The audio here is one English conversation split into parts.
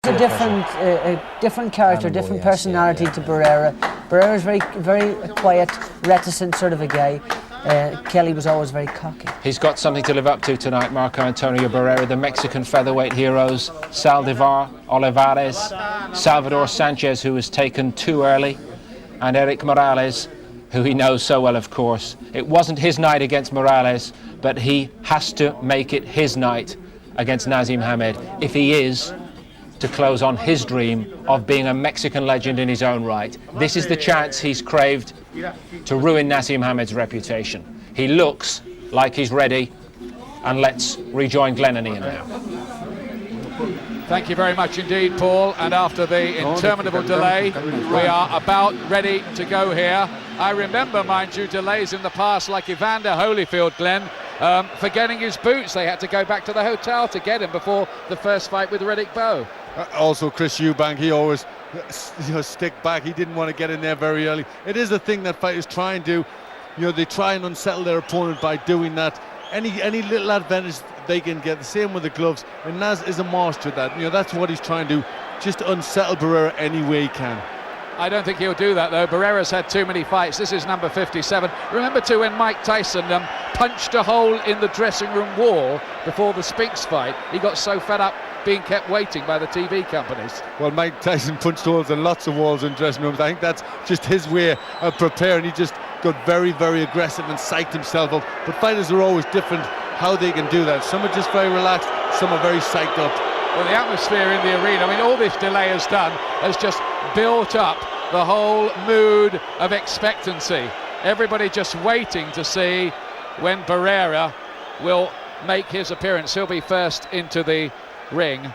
A different character, different personality to Barrera. Barrera is very quiet, reticent sort of a guy. Kelly was always very cocky. He's got something to live up to tonight, Marco Antonio Barrera. The Mexican featherweight heroes, Saldivar, Olivares, Salvador Sanchez, who was taken too early, and Eric Morales, who he knows so well, of course. It wasn't his night against Morales, but he has to make it his night against Naseem Hamed if he is to close on his dream of being a Mexican legend in his own right. This is the chance he's craved to ruin Naseem Hamed's reputation. He looks like he's ready, and let's rejoin Glenn and Ian now. Thank you very much indeed, Paul, and after the interminable delay, we are about ready to go here. I remember, mind you, delays in the past like Evander Holyfield, Glenn, forgetting his boots. They had to go back to the hotel to get him before the first fight with Riddick Bowe. Also Chris Eubank, he always stick back. He didn't want to get in there very early. It is a thing that fighters try and do. They try and unsettle their opponent by doing that. Any little advantage they can get. The same with the gloves, and Naz is a master at that. That's what he's trying to do, just unsettle Barrera any way he can. I don't think he'll do that, though. Barrera's had too many fights. This is number 57. Remember, too, when Mike Tyson punched a hole in the dressing room wall before the Spinks fight, he got so fed up being kept waiting by the TV companies. Well, Mike Tyson punched holes in lots of walls in dressing rooms. I think that's just his way of preparing. He just got very, very aggressive and psyched himself up. But fighters are always different how they can do that. Some are just very relaxed, some are very psyched up. Well, the atmosphere in the arena, all this delay has done has just built up the whole mood of expectancy. Everybody just waiting to see when Barrera will make his appearance. He'll be first into the ring.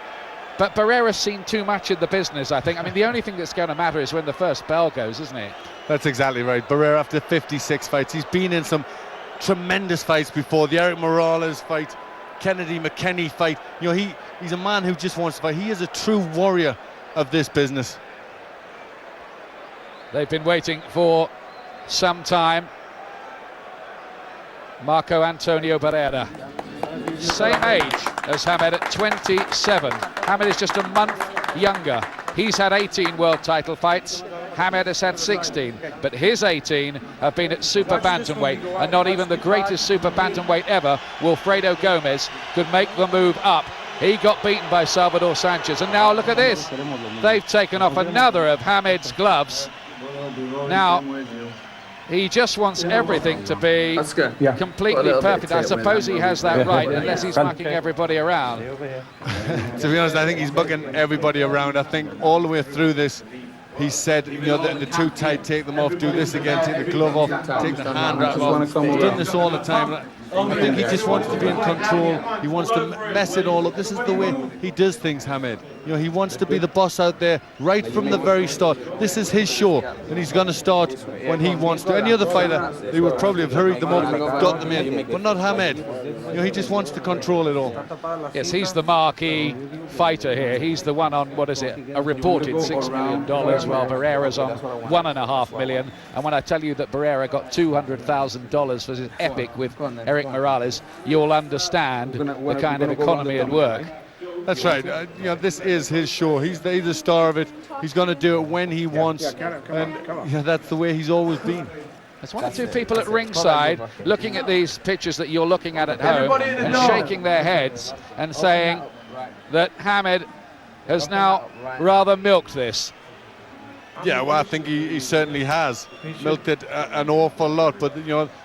But Barrera's seen too much in the business, I think. The only thing that's going to matter is when the first bell goes, isn't it? That's exactly right. Barrera, after 56 fights, he's been in some tremendous fights before. The Eric Morales fight, Kennedy McKenney fight. He's a man who just wants to fight. He is a true warrior of this business. They've been waiting for some time. Marco Antonio Barrera, same age as Hamed at 27. Hamed is just a month younger. He's had 18 world title fights. Hamed has had 16, but his 18 have been at super bantamweight, and not even the greatest super bantamweight ever, Wilfredo Gomez, could make the move up. He got beaten by Salvador Sanchez, and now look at this. They've taken off another of Hamed's gloves. Now, he just wants everything to be completely perfect. I suppose he has that right, unless he's mucking everybody around. To be honest, I think he's mucking everybody around. I think all the way through this, he said, they're too tight, take them off, do this again, take the glove off, take the hand wrap off. He's done this all the time. I think he just wants to be in control. He wants to mess it all up. This is the way he does things, Hamed. He wants to be the boss out there right from the very start. This is his show, and he's going to start when he wants to. Any other fighter, they would probably have hurried them up and got them in, but not Hamed. He just wants to control it all. Yes, he's the marquee fighter here. He's the one on, a reported $6 million, while Barrera's on $1.5 million. And when I tell you that Barrera got $200,000 for his epic with Eric Morales, you'll understand the kind of economy at work. That's right. This is his show. He's the star of it. He's going to do it when he wants, and that's the way he's always been. There's one or two people at ringside looking at these pictures that you're looking at home and shaking their heads and saying that Hamed has now rather milked this. Yeah, well, I think he certainly has milked it an awful lot, but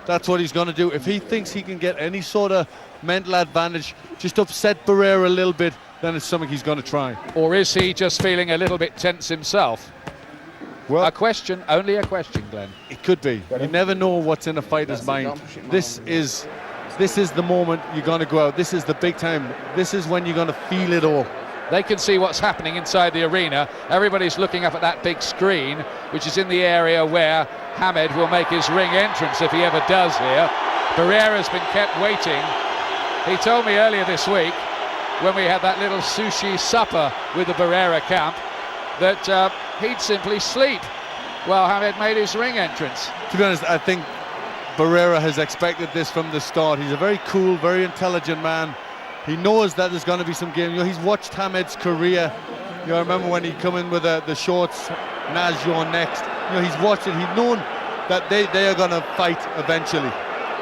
that's what he's going to do. If he thinks he can get any sort of mental advantage, just upset Barrera a little bit, then it's something he's going to try. Or is he just feeling a little bit tense himself? Well, only a question, Glenn. It could be. You never know what's in a fighter's mind. This is the moment you're going to go out. This is the big time. This is when you're going to feel it all. They can see what's happening inside the arena. Everybody's looking up at that big screen, which is in the area where Hamed will make his ring entrance if he ever does here. Barrera's been kept waiting. He told me earlier this week, when we had that little sushi supper with the Barrera camp, that he'd simply sleep while Hamed made his ring entrance. To be honest, I think Barrera has expected this from the start. He's a very cool, very intelligent man. He knows that there's going to be some game. He's watched Hamed's career You know, I remember when he come in with the shorts, Naz, you're next. You know, he's watching, he's known that they are going to fight eventually.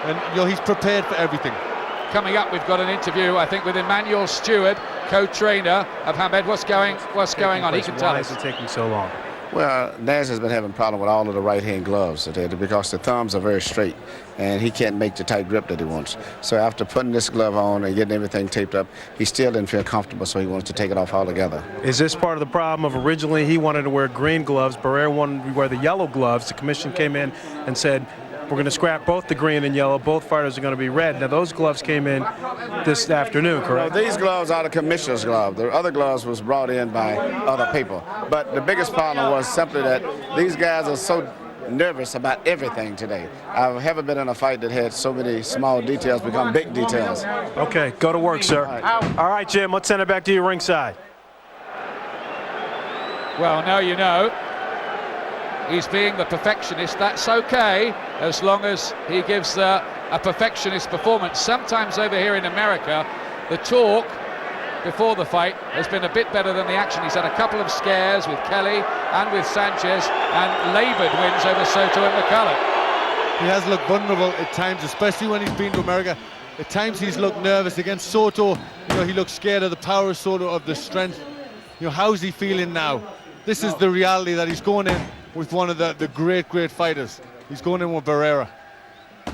And, you know, he's prepared for everything. Coming up, we've got an interview, I think, with Emmanuel Stewart, co-trainer of Hamed. What's going on? He can tell us. Why is it taking so long? Well, Naz has been having a problem with all of the right-hand gloves today because the thumbs are very straight, and he can't make the tight grip that he wants. So after putting this glove on and getting everything taped up, he still didn't feel comfortable, so he wants to take it off altogether. Is this part of the problem of originally he wanted to wear green gloves, Barrera wanted to wear the yellow gloves? The commission came in and said, we're going to scrap both the green and yellow. Both fighters are going to be red. Now, those gloves came in this afternoon, correct? Well, these gloves are the commissioner's gloves. The other gloves was brought in by other people. But the biggest problem was simply that these guys are so nervous about everything today. I haven't been in a fight that had so many small details become big details. Okay, go to work, sir. All right, Jim, let's send it back to you ringside. Well, now you know. He's being the perfectionist. That's okay, as long as he gives a perfectionist performance. Sometimes over here in America, the talk before the fight has been a bit better than the action. He's had a couple of scares with Kelly and with Sanchez, and laboured wins over Soto and McCullough. He has looked vulnerable at times, especially when he's been to America. At times he's looked nervous. Against Soto, you know, he looked scared of the power of Soto, of the strength. You know, how's he feeling now? This is the reality that he's going in with one of the great fighters. He's going in with Barrera.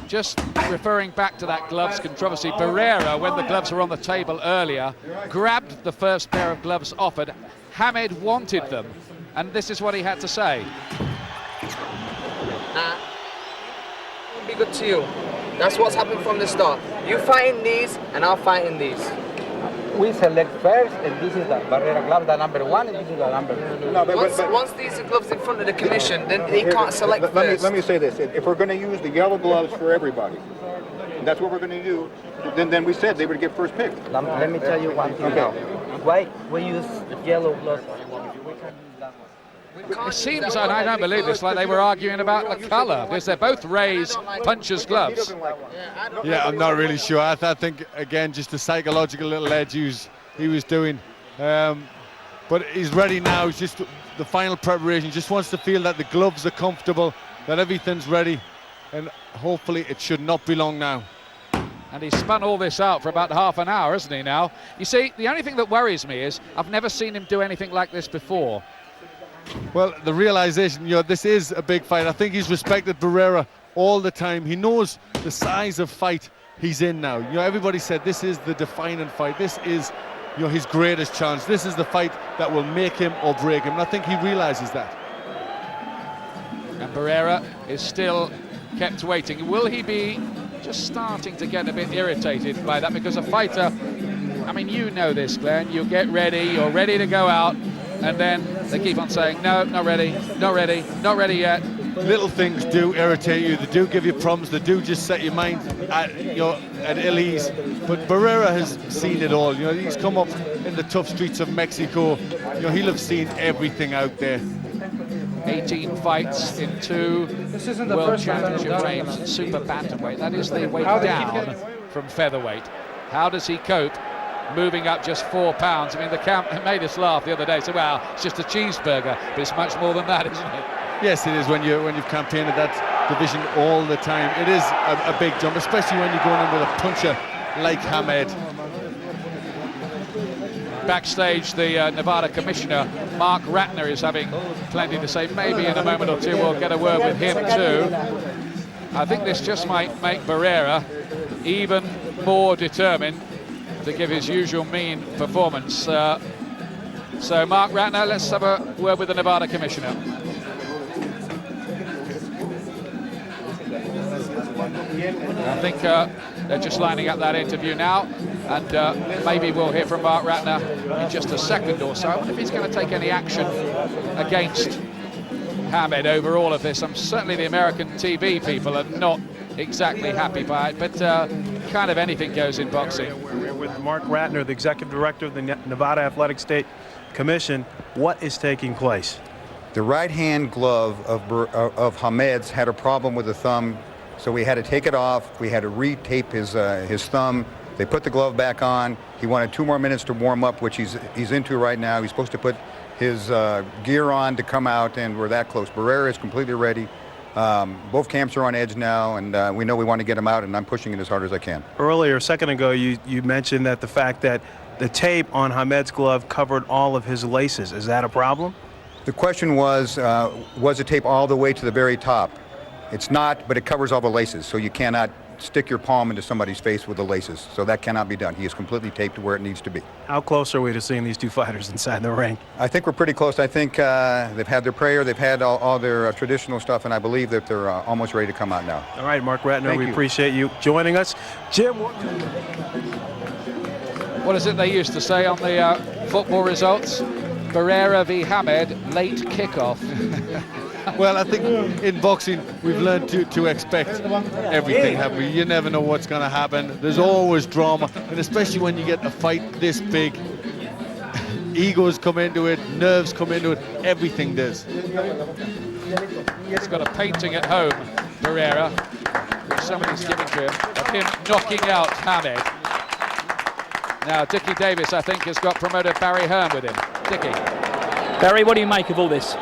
Just referring back to that gloves controversy, Barrera, when the gloves were on the table earlier, grabbed the first pair of gloves offered. Hamed wanted them, and this is what he had to say. It'll be good to you. That's what's happened from the start. You fight in these, and I'll fight in these. We select first, and this is the Barrera glove, the number 1, and this is the number 2. No, once these are gloves in front of the commission, then they can't select first. Let me say this. If we're going to use the yellow gloves for everybody, and that's what we're going to do, then we said they would get first pick. Let me tell you one thing now. Why we use yellow gloves? It seems, and I don't believe this, like they were arguing about the colour, because they're both Ray's puncher's gloves. Yeah, I'm not really sure. I think, again, just a psychological little edge he was doing. But he's ready now. It's just the final preparation. Just wants to feel that the gloves are comfortable, that everything's ready, and hopefully it should not be long now. And he's spun all this out for about half an hour, hasn't he, now? You see, the only thing that worries me is I've never seen him do anything like this before. Well, the realization, you know, this is a big fight. I think he's respected Barrera all the time. He knows the size of fight he's in now. You know, everybody said this is the defining fight. This is, you know, his greatest chance. This is the fight that will make him or break him. And I think he realizes that. And Barrera is still kept waiting. Will he be just starting to get a bit irritated by that? Because a fighter, I mean, you know this, Glenn, you get ready, you're ready to go out, and then they keep on saying, no, not ready, not ready, not ready yet. Little things do irritate you, they do give you problems, they do just set your mind at, you know, at ill ease. But Barrera has seen it all. You know, he's come up in the tough streets of Mexico. You know, he'll have seen everything out there. 18 fights in 2 World Championship reigns at super bantamweight. That is the weight down from featherweight. How does he cope moving up just 4 pounds? I mean, the camp made us laugh the other day. So, wow, it's just a cheeseburger, but it's much more than that, isn't it? Yes, it is. When you've campaigned at that division all the time, it is a big jump, especially when you're going in with a puncher like Hamed. Backstage, the Nevada commissioner, Mark Ratner, is having plenty to say. Maybe in a moment or two we'll get a word with him too. I think this just might make Barrera even more determined to give his usual mean performance. So Mark Ratner, let's have a word with the Nevada commissioner. I think they're just lining up that interview now, and maybe we'll hear from Mark Ratner in just a second or so. I wonder if he's going to take any action against Hamed over all of this. Certainly the American TV people are not exactly happy by it, but kind of anything goes in boxing. We're with Mark Ratner, the executive director of the Nevada Athletic State Commission. What is taking place? The right-hand glove of Hamed's had a problem with the thumb, so we had to take it off. We had to re-tape his thumb. They put the glove back on. He wanted 2 more minutes to warm up, which he's into right now. He's supposed to put his gear on to come out, and we're that close. Barrera is completely ready. Both camps are on edge now, and we know we want to get him out, and I'm pushing it as hard as I can. Earlier, a second ago, you mentioned that the fact that the tape on Hamed's glove covered all of his laces. Is that a problem? The question was the tape all the way to the very top? It's not, but it covers all the laces, so you cannot stick your palm into somebody's face with the laces. So that cannot be done. He is completely taped to where it needs to be. How close are we to seeing these two fighters inside the ring? I think we're pretty close. I think they've had their prayer, they've had all their traditional stuff, and I believe that they're almost ready to come out now. All right, Mark Ratner, Thank we you. appreciate you joining us. Jim, What is it they used to say on the football results? Barrera v. Hamed, late kickoff. Well, I think in boxing we've learned to expect everything, have we? You never know what's going to happen. There's always drama, and especially when you get a fight this big, egos come into it, nerves come into it, everything does. He's got a painting at home, Barrera, which somebody's given to him, of him knocking out Hamed. Now, Dickie Davis, I think, has got promoter Barry Hearn with him. Dickie. Barry, what do you make of all this?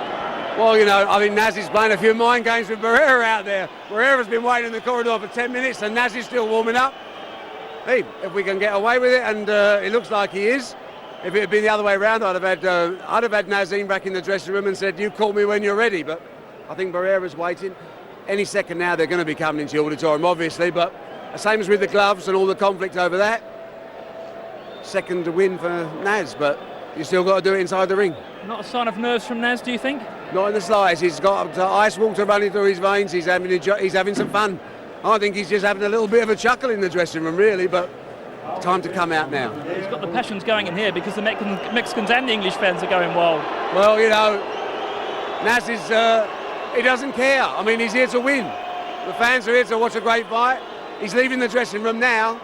Well, you know, I think Naz is playing a few mind games with Barrera out there. Barrera's been waiting in the corridor for 10 minutes and Naz is still warming up. Hey, if we can get away with it, and it looks like he is. If it had been the other way around, I'd have had Naseem back in the dressing room and said, you call me when you're ready. But I think Barrera's waiting. Any second now, they're going to be coming into the auditorium, obviously. But the same as with the gloves and all the conflict over that. Second win for Naz, but you still got to do it inside the ring. Not a sign of nerves from Naz, do you think? Not in the slightest. He's got ice water running through his veins. He's having some fun. I think he's just having a little bit of a chuckle in the dressing room, really, but time to come out now. He's got the passions going in here because the Mexicans and the English fans are going wild. Well, you know, Naz is, he doesn't care. I mean, he's here to win. The fans are here to watch a great fight. He's leaving the dressing room now.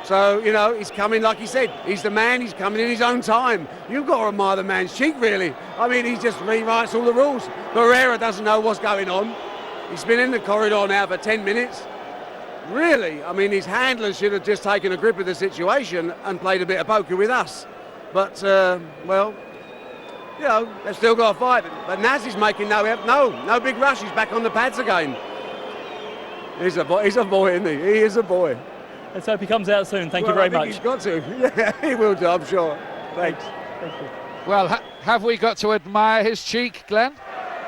So, you know, he's coming, like he said, he's the man, he's coming in his own time. You've got to admire the man's cheek, really. I mean, he just rewrites all the rules. Barrera doesn't know what's going on. He's been in the corridor now for 10 minutes. Really, I mean, his handlers should have just taken a grip of the situation and played a bit of poker with us. But, well, you know, they've still got a fight. But Naz is making no big rush. He's back on the pads again. He's a boy, isn't he? He is a boy. Let's hope he comes out soon. Thank you very much. He's got to. Yeah, he will do, I'm sure. Thanks. Thank you. Well, have we got to admire his cheek, Glenn?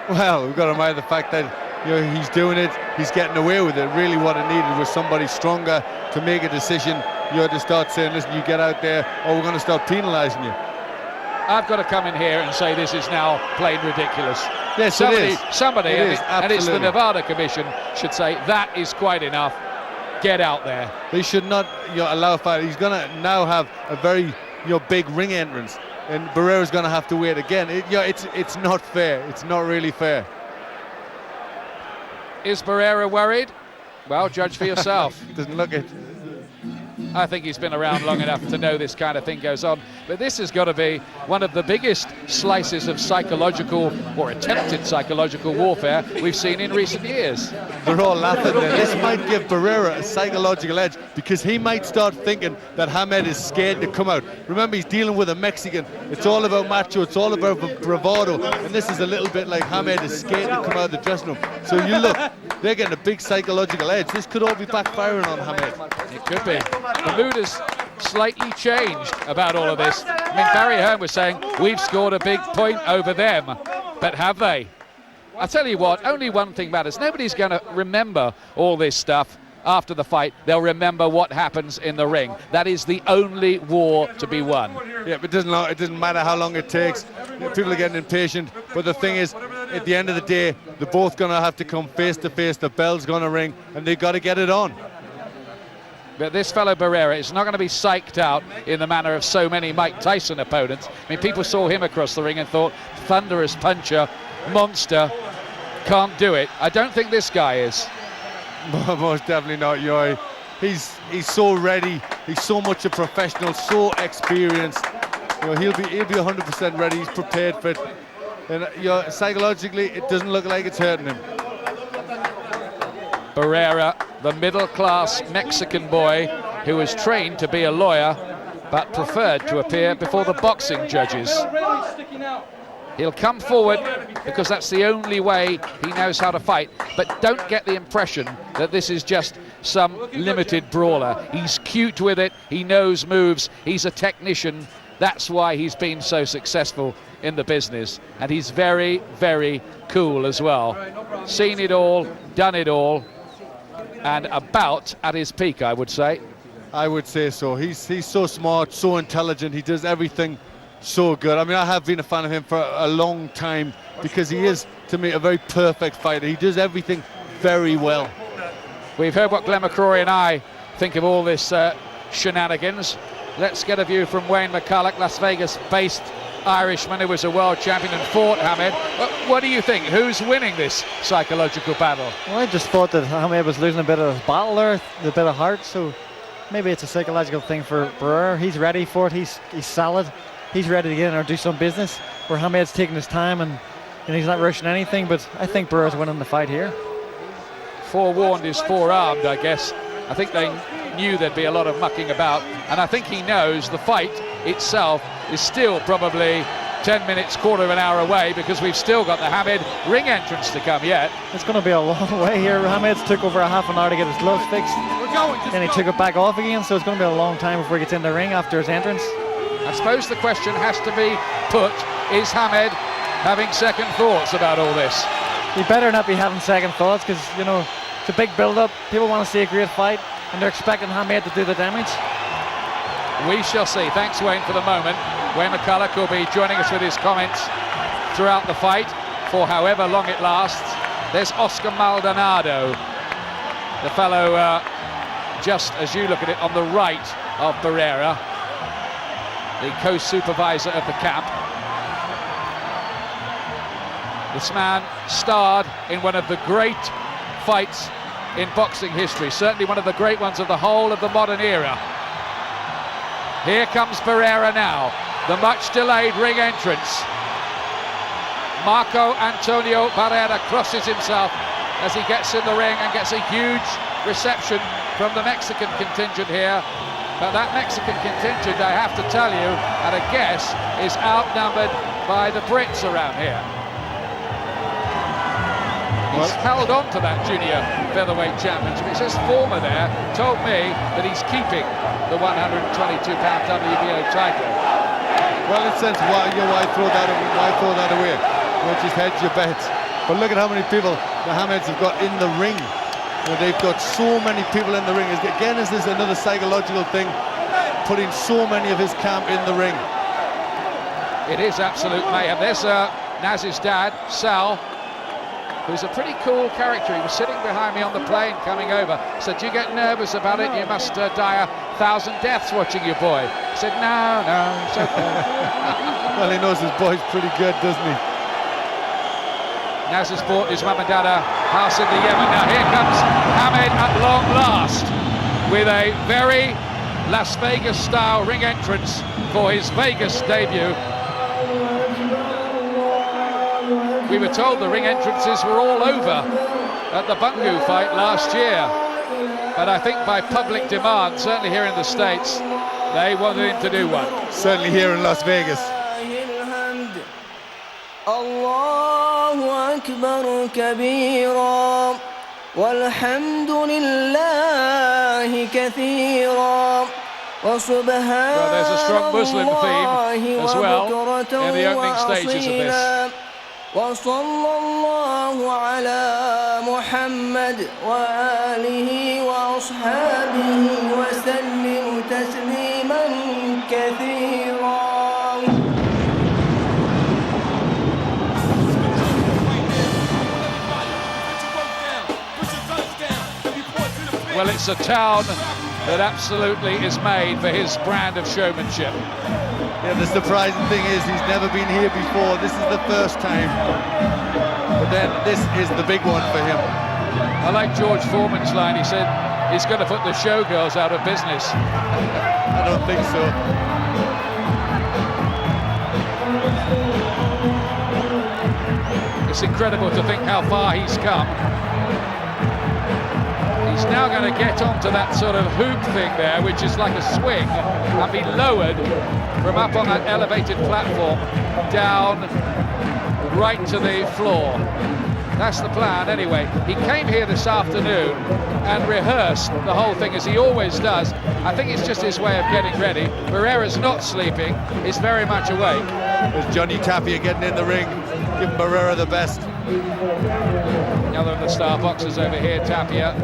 Well, we've got to admire the fact that, you know, he's doing it, he's getting away with it. Really what it needed was somebody stronger to make a decision. You had to start saying, listen, you get out there or we're going to start penalising you. I've got to come in here and say this is now plain ridiculous. Yes, somebody, it is, and it's the absolutely. Nevada Commission, should say that is quite enough. Get out there. They should not, you know, allow a fight. He's going to now have a very, you know, big ring entrance, and Barrera's going to have to wait again. It's not fair. It's not really fair. Is Barrera worried? Well, judge for yourself. Doesn't look it. I think he's been around long enough to know this kind of thing goes on. But this has got to be one of the biggest slices of psychological or attempted psychological warfare we've seen in recent years. They're all laughing there. This might give Barrera a psychological edge because he might start thinking that Hamed is scared to come out. Remember, he's dealing with a Mexican. It's all about macho. It's all about bravado. And this is a little bit like Hamed is scared to come out of the dressing room. So you look, they're getting a big psychological edge. This could all be backfiring on Hamed. It could be. The mood has slightly changed about all of this. I mean, Barry Hearn was saying, we've scored a big point over them. But have they? I'll tell you what, only one thing matters. Nobody's going to remember all this stuff after the fight. They'll remember what happens in the ring. That is the only war to be won. Yeah, but it doesn't matter how long it takes. People are getting impatient. But the thing is, at the end of the day, they're both going to have to come face to face. The bell's going to ring, and they've got to get it on. But this fellow Barrera is not going to be psyched out in the manner of so many Mike Tyson opponents. I mean, people saw him across the ring and thought, thunderous puncher, monster, can't do it. I don't think this guy is. Most definitely not, Yoy. He's so ready. He's so much a professional, so experienced. You know, he'll be 100% ready. He's prepared for it. And you know, psychologically, it doesn't look like it's hurting him. Barrera, the middle-class Mexican boy who was trained to be a lawyer but preferred to appear before the boxing judges. He'll come forward because that's the only way he knows how to fight. But don't get the impression that this is just some limited brawler. He's cute with it, he knows moves, he's a technician. That's why he's been so successful in the business. And he's very, very cool as well. Seen it all, done it all, and about at his peak, I would say. I would say so. He's so smart, so intelligent, he does everything so good. I mean, I have been a fan of him for a long time because he is, to me, a very perfect fighter. He does everything very well. We've heard what Glenn McCrory and I think of all this shenanigans. Let's get a view from Wayne McCulloch, Las Vegas-based Irishman who was a world champion and fought Hamed. What do you think? Who's winning this psychological battle? Well, I just thought that Hamed was losing a bit of battle there, a bit of heart, so maybe it's a psychological thing for Barrera. He's ready for it, he's solid. He's ready to get in there and do some business, where Hamed's taking his time and he's not rushing anything, but I think Barrera's winning the fight here. Forewarned is forearmed, I guess. I think they knew there'd be a lot of mucking about, and I think he knows the fight itself is still probably 10 minutes, quarter of an hour away, because we've still got the Hamed ring entrance to come yet. It's going to be a long way here. Hamed's took over a half an hour to get his gloves fixed, then he took it back off again, so it's going to be a long time before he gets in the ring after his entrance. I suppose the question has to be put, is Hamed having second thoughts about all this? He better not be having second thoughts, because, you know, it's a big build-up. People want to see a great fight, and they're expecting Hamed to do the damage. We shall see. Thanks, Wayne, for the moment. Wayne McCulloch will be joining us with his comments throughout the fight for however long it lasts. There's Oscar Maldonado, the fellow, just as you look at it, on the right of Barrera, the co-supervisor of the camp. This man starred in one of the great fights in boxing history, certainly one of the great ones of the whole of the modern era. Here comes Barrera now, the much delayed ring entrance. Marco Antonio Barrera crosses himself as he gets in the ring and gets a huge reception from the Mexican contingent here. But that Mexican contingent, I have to tell you, at a guess, is outnumbered by the Brits around here. He's held on to that junior featherweight championship. It says former there, told me that he's keeping the 122-pound WBO title. Well, in a sense, why throw that away? Well, just hedge your bets. But look at how many people the Hameds have got in the ring. Well, they've got so many people in the ring. Again, is this another psychological thing, putting so many of his camp in the ring? It is absolute mayhem. There's Naz's dad, Sal, who's a pretty cool character. He was sitting behind me on the plane coming over. Said, do you get nervous about it? You must die 1,000 deaths watching your boy. I said, no, it's okay. Well, he knows his boy's pretty good, doesn't he? Naz has bought his mum and dad a house in the Yemen. Now here comes Hamed at long last with a very Las Vegas-style ring entrance for his Vegas debut. We were told the ring entrances were all over at the Bungu fight last year, but I think by public demand, certainly here in the States, they wanted him to do one. Certainly here in Las Vegas. Allahu Akbar kabira walhamdu lillahi kathira. Well, there's a strong Muslim theme as well in the opening stages of this. وصلى الله على محمد وآله وأصحابه وسلم تسليما كثيرا. Well, it's a town that absolutely is made for his brand of showmanship. Yeah, the surprising thing is he's never been here before. This is the first time. But then this is the big one for him. I like George Foreman's line. He said he's going to put the showgirls out of business. I don't think so. It's incredible to think how far he's come. He's now going to get onto that sort of hoop thing there, which is like a swing, and be lowered from up on that elevated platform down, right to the floor. That's the plan anyway. He came here this afternoon and rehearsed the whole thing as he always does. I think it's just his way of getting ready. Barrera's not sleeping, he's very much awake. There's Johnny Tapia getting in the ring, giving Barrera the best. The other of the star boxers over here, Tapia.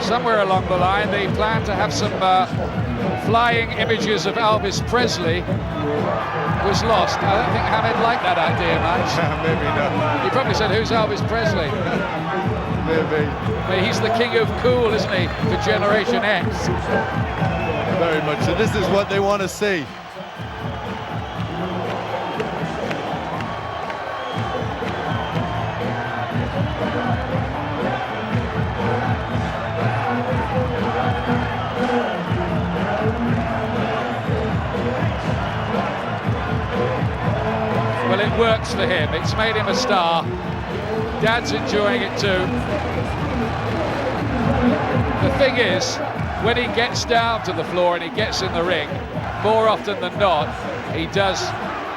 Somewhere along the line, they plan to have some flying images of Elvis Presley was lost. I don't think Hamed liked that idea much. Maybe not. He probably said, who's Elvis Presley? Maybe. But he's the king of cool, isn't he, for Generation X? Very much. So this is what they want to see. Well, it works for him. It's made him a star. Dad's enjoying it too. The thing is, when he gets down to the floor and he gets in the ring, more often than not, he does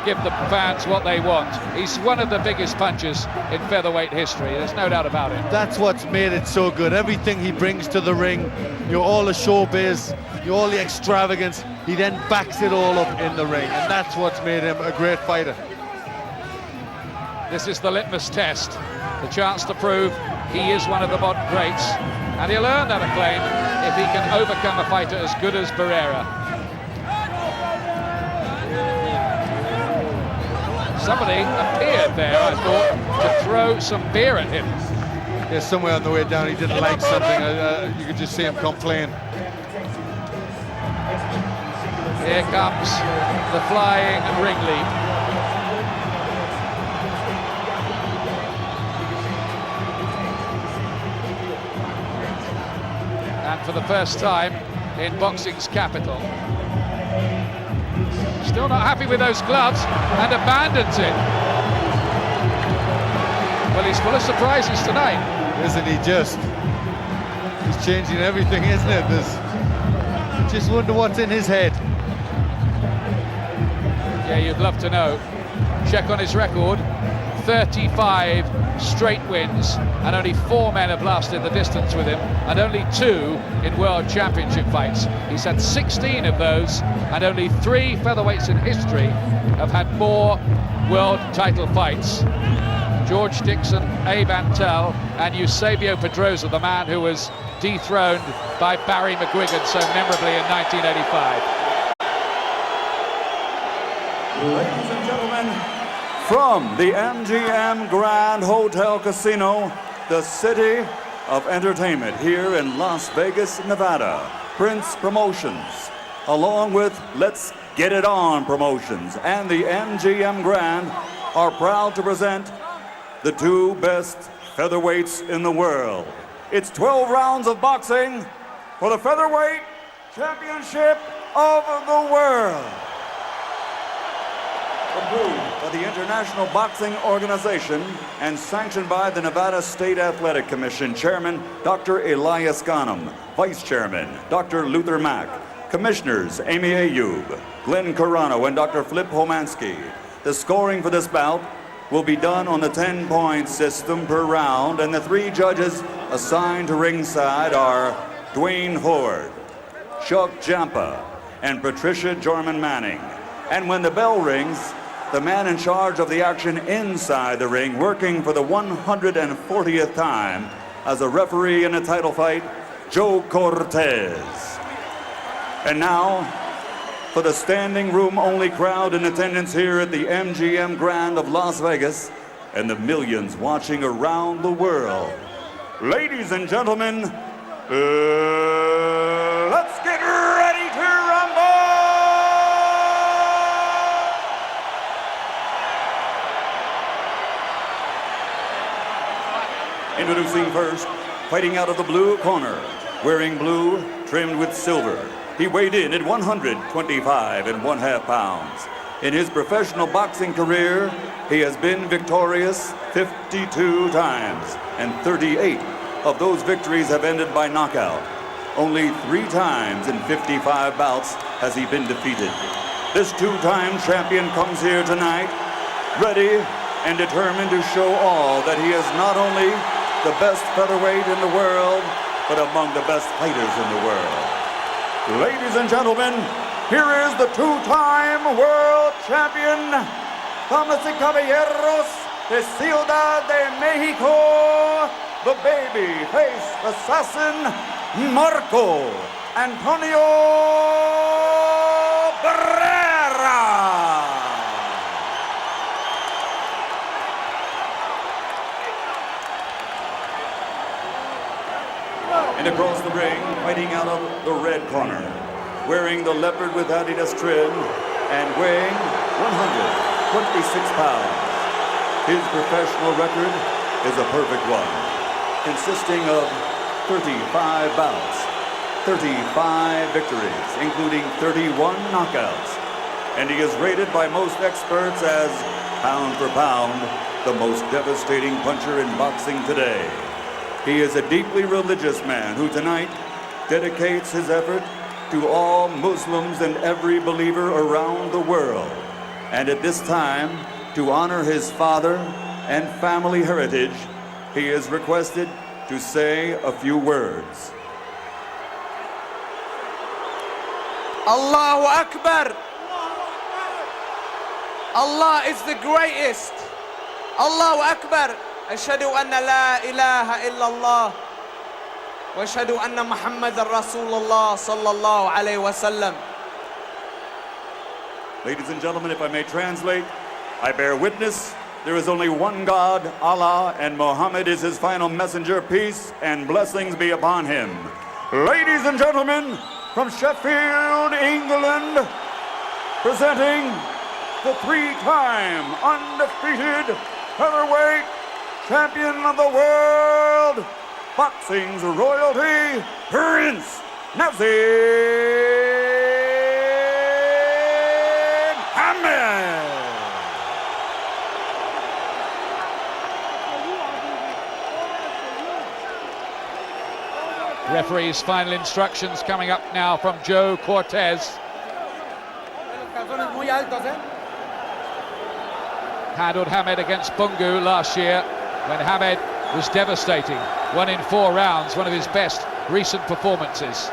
give the fans what they want. He's one of the biggest punchers in featherweight history. There's no doubt about it. That's what's made it so good. Everything he brings to the ring, all the showbiz, all the extravagance, he then backs it all up in the ring, and that's what's made him a great fighter. This is the litmus test, the chance to prove he is one of the modern greats, and he'll earn that acclaim if he can overcome a fighter as good as Barrera. Somebody appeared there, I thought, to throw some beer at him. Yeah, somewhere on the way down he didn't like something. You could just see him complain. Here comes the flying ring leap. And for the first time in boxing's capital. Still not happy with those gloves and abandons it. Well, he's full of surprises tonight. Isn't he just? He's changing everything, isn't it? Just wonder what's in his head. Yeah, you'd love to know. Check on his record. 35 straight wins, and only 4 men have lasted the distance with him, and only 2 in World Championship fights. He's had 16 of those, and only 3 featherweights in history have had more world title fights. George Dixon, Abe Antel, and Eusebio Pedrosa, the man who was dethroned by Barry McGuigan so memorably in 1985. Ladies and gentlemen, from the MGM Grand Hotel Casino, the city of entertainment here in Las Vegas, Nevada, Prince Promotions, along with Let's Get It On Promotions and the MGM Grand are proud to present the 2 best featherweights in the world. It's 12 rounds of boxing for the Featherweight Championship of the World. Approved by the International Boxing Organization and sanctioned by the Nevada State Athletic Commission Chairman Dr. Elias Ghanem, Vice Chairman Dr. Luther Mack, Commissioners Amy Ayub, Glenn Carano, and Dr. Flip Homansky. The scoring for this bout will be done on the 10-point system per round, and the 3 judges assigned to ringside are Dwayne Horde, Chuck Jampa, and Patricia Jorman Manning. And when the bell rings, the man in charge of the action inside the ring, working for the 140th time as a referee in a title fight, Joe Cortez. And now, for the standing room only crowd in attendance here at the MGM Grand of Las Vegas and the millions watching around the world, ladies and gentlemen, let's get ready to rumble! Introducing first, fighting out of the blue corner, wearing blue, trimmed with silver. He weighed in at 125.5 pounds. In his professional boxing career, he has been victorious 52 times, and 38 of those victories have ended by knockout. Only 3 times in 55 bouts has he been defeated. This 2-time champion comes here tonight, ready and determined to show all that he is not only the best featherweight in the world, but among the best fighters in the world. Ladies and gentlemen, here is the 2-time world champion, damas y caballeros, de Ciudad de Mexico, the baby face assassin, Marco Antonio Barrera. And across the ring, fighting out of the red corner, wearing the leopard with Adidas trim and weighing 126 pounds. His professional record is a perfect one, consisting of 35 bouts, 35 victories, including 31 knockouts. And he is rated by most experts as, pound for pound, the most devastating puncher in boxing today. He is a deeply religious man who tonight dedicates his effort to all Muslims and every believer around the world. And at this time, to honor his father and family heritage, he is requested to say a few words. Allahu Akbar. Allah is the greatest. Allahu Akbar. أشهد أن لا إله إلا الله وأشهد أن محمد رسول الله صلى الله عليه وسلم. Ladies and gentlemen, if I may translate, I bear witness there is only one God, Allah, and Muhammad is his final messenger. Peace and blessings be upon him. Ladies and gentlemen, from Sheffield, England, presenting the 3-time undefeated featherweight champion of the world, boxing's royalty, Prince Naseem Hamed. Referee's final instructions coming up now from Joe Cortez. Handled Hamed against Bungu last year when Hamed was devastating. 1 in 4 rounds, one of his best recent performances.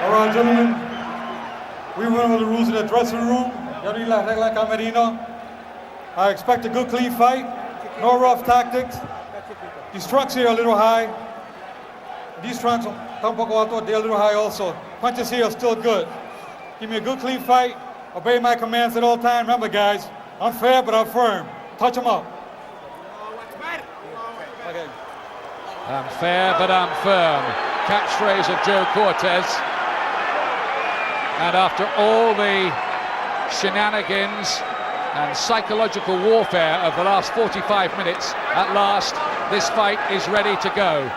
All right, gentlemen, we went over the rules in the dressing room. I expect a good, clean fight, no rough tactics. These trunks here are a little high. These trunks, they're a little high also. Punches here are still good. Give me a good, clean fight. Obey my commands at all times. Remember, guys, I'm fair, but I'm firm. Touch them up. Okay. I'm fair, but I'm firm. Catchphrase of Joe Cortez. And after all the shenanigans and psychological warfare of the last 45 minutes, at last, this fight is ready to go.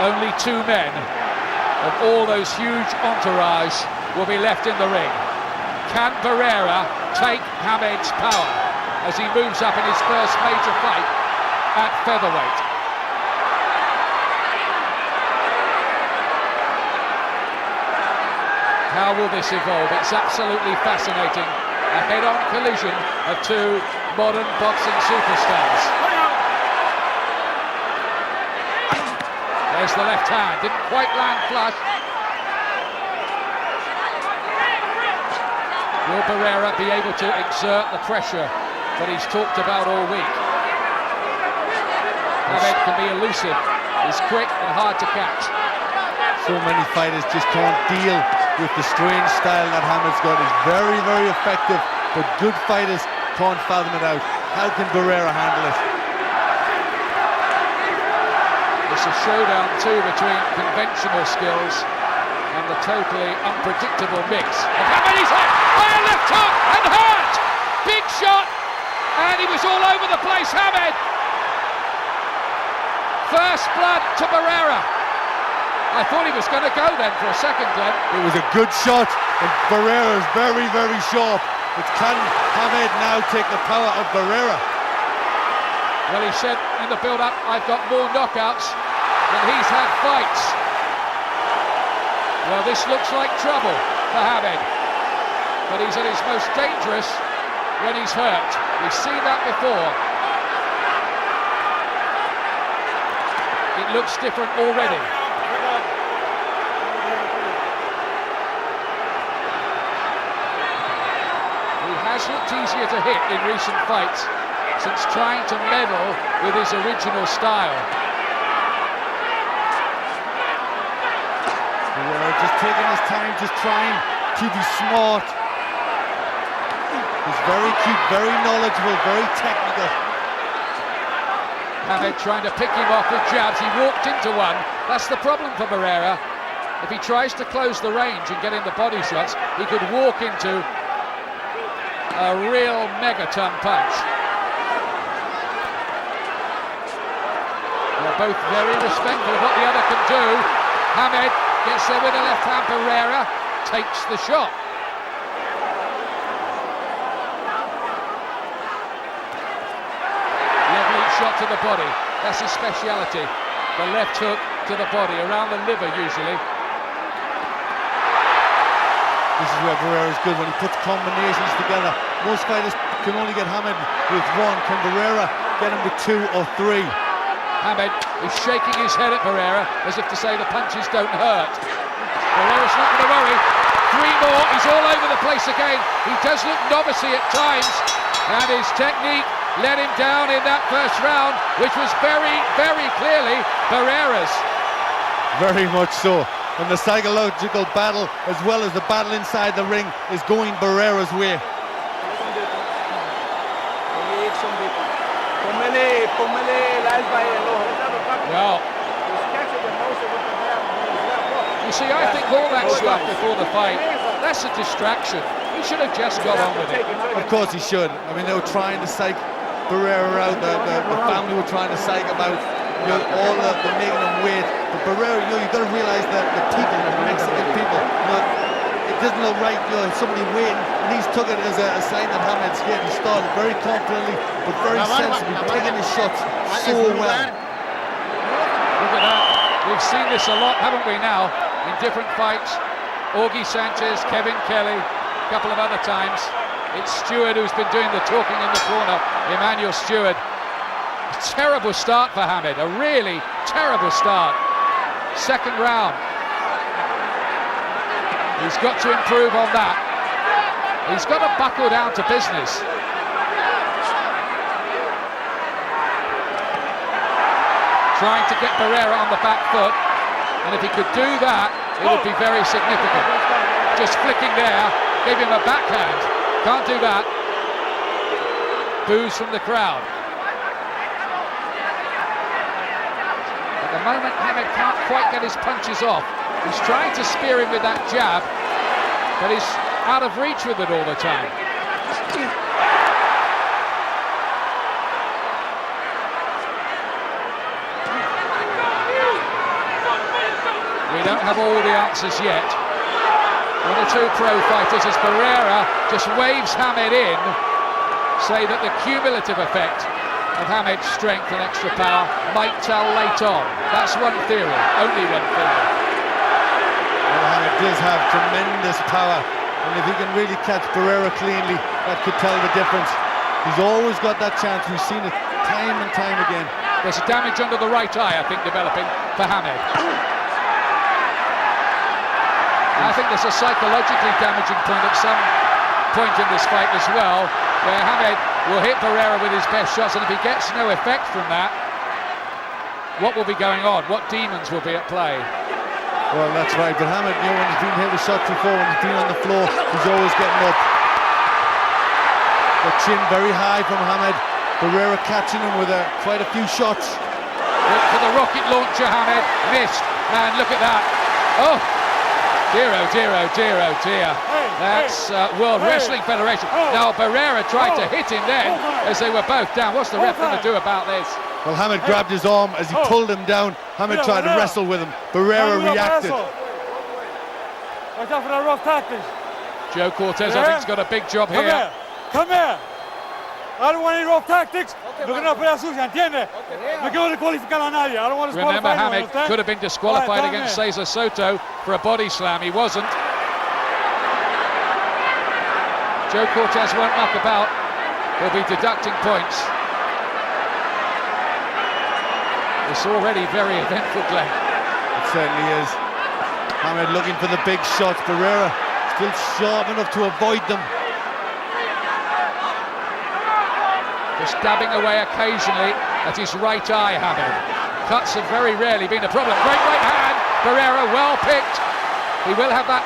Only 2 men of all those huge entourage will be left in the ring. Can Barrera take Hamed's power as he moves up in his first major fight at featherweight? How will this evolve? It's absolutely fascinating. A head-on collision of 2 modern boxing superstars. There's the left hand, didn't quite land flush. Will Barrera be able to exert the pressure that he's talked about all week? Hamed can be elusive, he's quick and hard to catch. So many fighters just can't deal with the strange style that Hamed's got. Is very, very effective, but good fighters can't fathom it out. How can Barrera handle it? It's a showdown too between conventional skills and the totally unpredictable mix. Hamed is hit by a left hook and hurt! Big shot, and he was all over the place, Hamed. First blood to Barrera. I thought he was going to go then for a second, Glenn. It was a good shot, and Barrera is very, very sharp. But can Hamed now take the power of Barrera? Well, he said in the build-up, I've got more knockouts than he's had fights. Well, this looks like trouble for Hamed, but he's at his most dangerous when he's hurt. We've seen that before. It looks different already. He has looked easier to hit in recent fights since trying to meddle with his original style. Just taking his time, just trying to be smart. He's very cute, very knowledgeable, very technical. Hamed trying to pick him off with jabs. He walked into one. That's the problem for Barrera. If he tries to close the range and get in the body shots, he could walk into a real megaton punch. They're both very respectful of what the other can do. Hamed gets there with a left hand. Barrera takes the shot. Lovely shot to the body. That's his speciality. The left hook to the body, around the liver usually. This is where Barrera is good, when he puts combinations together. Most fighters can only get Hamed with one. Can Barrera get him with 2 or 3? Hamed is shaking his head at Barrera as if to say the punches don't hurt. Barrera's not going to worry. 3 more, he's all over the place again. He does look novice-y at times, and his technique let him down in that first round, which was very, very clearly Barrera's. Very much so. And the psychological battle, as well as the battle inside the ring, is going Barrera's way. Well, you see, I think all that stuff before the fight, that's a distraction. He should have just got on with it. Of course he should. I mean, they were trying to psych Barrera out. The family were trying to psych him out. You know, all the making him wait. But Barrera, you know, you've got to realise that the people, the Mexican people, you know, it doesn't look right, you know, somebody waiting, and he's took it as a sign that Hamed's scared. He started very confidently, but very sensibly, taking his shots so well. Look at that. We've seen this a lot, haven't we now, in different fights. Augie Sanchez, Kevin Kelly, a couple of other times. It's Stewart who's been doing the talking in the corner, Emmanuel Stewart. A terrible start for Hamed, a really terrible start. Second round. He's got to improve on that. He's got to buckle down to business. Trying to get Barrera on the back foot, and if he could do that, it would be very significant. Just flicking there, gave him a backhand. Can't do that. Boos from the crowd. At the moment, Hamed can't quite get his punches off. He's trying to spear him with that jab, but he's out of reach with it all the time. We don't have all the answers yet. 1 or 2 pro fighters, as Barrera just waves Hamed in, say that the cumulative effect of Hamed's strength and extra power might tell late on. That's one theory, only one theory. Well, Hamed does have tremendous power, and if he can really catch Barrera cleanly, that could tell the difference. He's always got that chance. We've seen it time and time again. There's damage under the right eye, I think, developing for Hamed. I think there's a psychologically damaging point at some point in this fight as well, where Hamed will hit Barrera with his best shots, and if he gets no effect from that, what will be going on? What demons will be at play? Well, that's right, but Hamed, you know, when he's been hit with shots before, when he's been on the floor, he's always getting up. The chin very high from Hamed. Barrera catching him with quite a few shots. Look for the rocket launcher, Hamed. Missed, and look at that. Oh! Dear, oh dear, oh dear, oh dear. That's World Wrestling Federation. Now Barrera tried to hit him then as they were both down. What's the ref going to do about this? Well, Hamed grabbed his arm as he pulled him down. Hamed tried to wrestle with him. Barrera reacted. Watch out for the rough tactics. Joe Cortez, I think, has got a big job here. Come here. I don't want any rough tactics. No quiero pelear sucia, ¿entiendes? No quiero descualificar a nadie. I don't want to Remember, disqualify anyone, Hamed understand? could have been disqualified All right, against done Cesar Soto for a body slam. He wasn't. Joe Cortez won't muck about. He'll be deducting points. It's already very eventful, Glenn. It certainly is. Hamed looking for the big shots. Barrera still sharp enough to avoid them. Just dabbing away occasionally at his right eye, Hamed. Cuts have very rarely been a problem. Great right hand. Barrera well picked. He will have that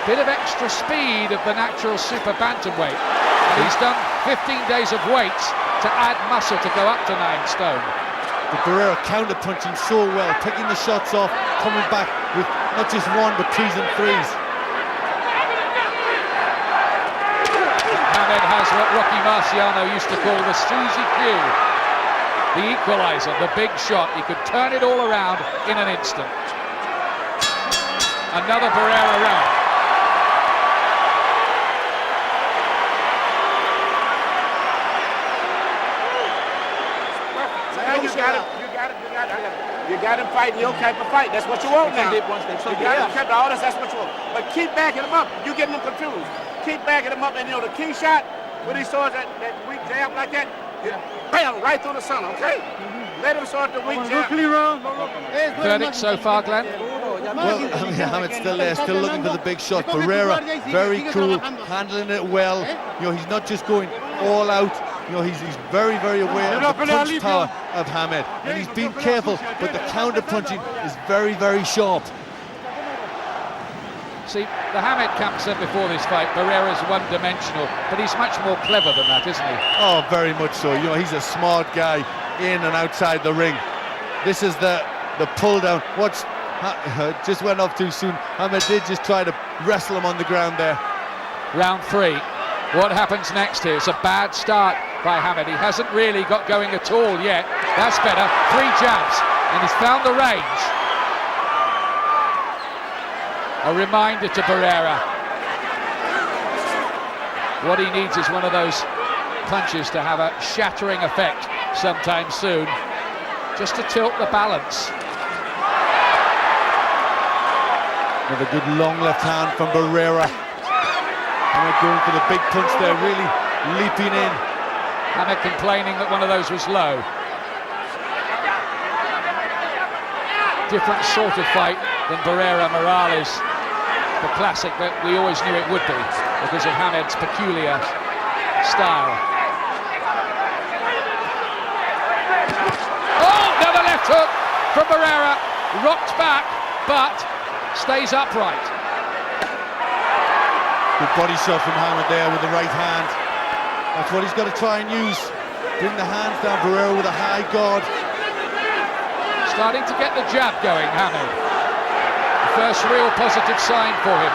bit of extra speed of the natural super bantamweight. And he's done 15 days of weights to add muscle to go up to 9 stone. But Barrera counter-punching so well, taking the shots off, coming back with not just 1 but 2s and 3s. Hamed has what Rocky Marciano used to call the Suzy Q, the equalizer, the big shot. He could turn it all around in an instant. Another Barrera round. You got him fighting your type of fight. That's what you want now. You got him kept all this, that's what you want. But keep backing him up. You getting them confused. Keep backing him up, and the key shot, when he starts that weak jab like that, bam, right through the center, okay? Let him start the weak jab. Verdict so far, Glenn? Well, Hamed's still there, still looking for the big shot. Barrera, very cool, handling it well. You know, he's not just going all out. You know, he's very, very aware of the punch power of Hamed, and he's been careful, but the counter punching is very, very sharp. See, the Hamed camp said before this fight, Barrera's one-dimensional, but he's much more clever than that, isn't he? Oh, very much so. You know, he's a smart guy in and outside the ring. This is the pull down. Just went off too soon. Hamed did just try to wrestle him on the ground there. Round 3. What happens next here? It's a bad start by Hamed. He hasn't really got going at all yet. That's better. 3 jabs, and he's found the range. A reminder to Barrera. What he needs is one of those punches to have a shattering effect sometime soon, just to tilt the balance. Another good long left hand from Barrera. Hamed going for the big punch there, really leaping in. Hamed complaining that one of those was low. Different sort of fight than Barrera-Morales, the classic that we always knew it would be because of Hamed's peculiar style. Oh, another left hook from Barrera, rocked back, but stays upright. Good body shot from Hamed there with the right hand. That's what he's got to try and use. Bring the hands down. Barrera with a high guard. Starting to get the jab going, Hamed. The first real positive sign for him.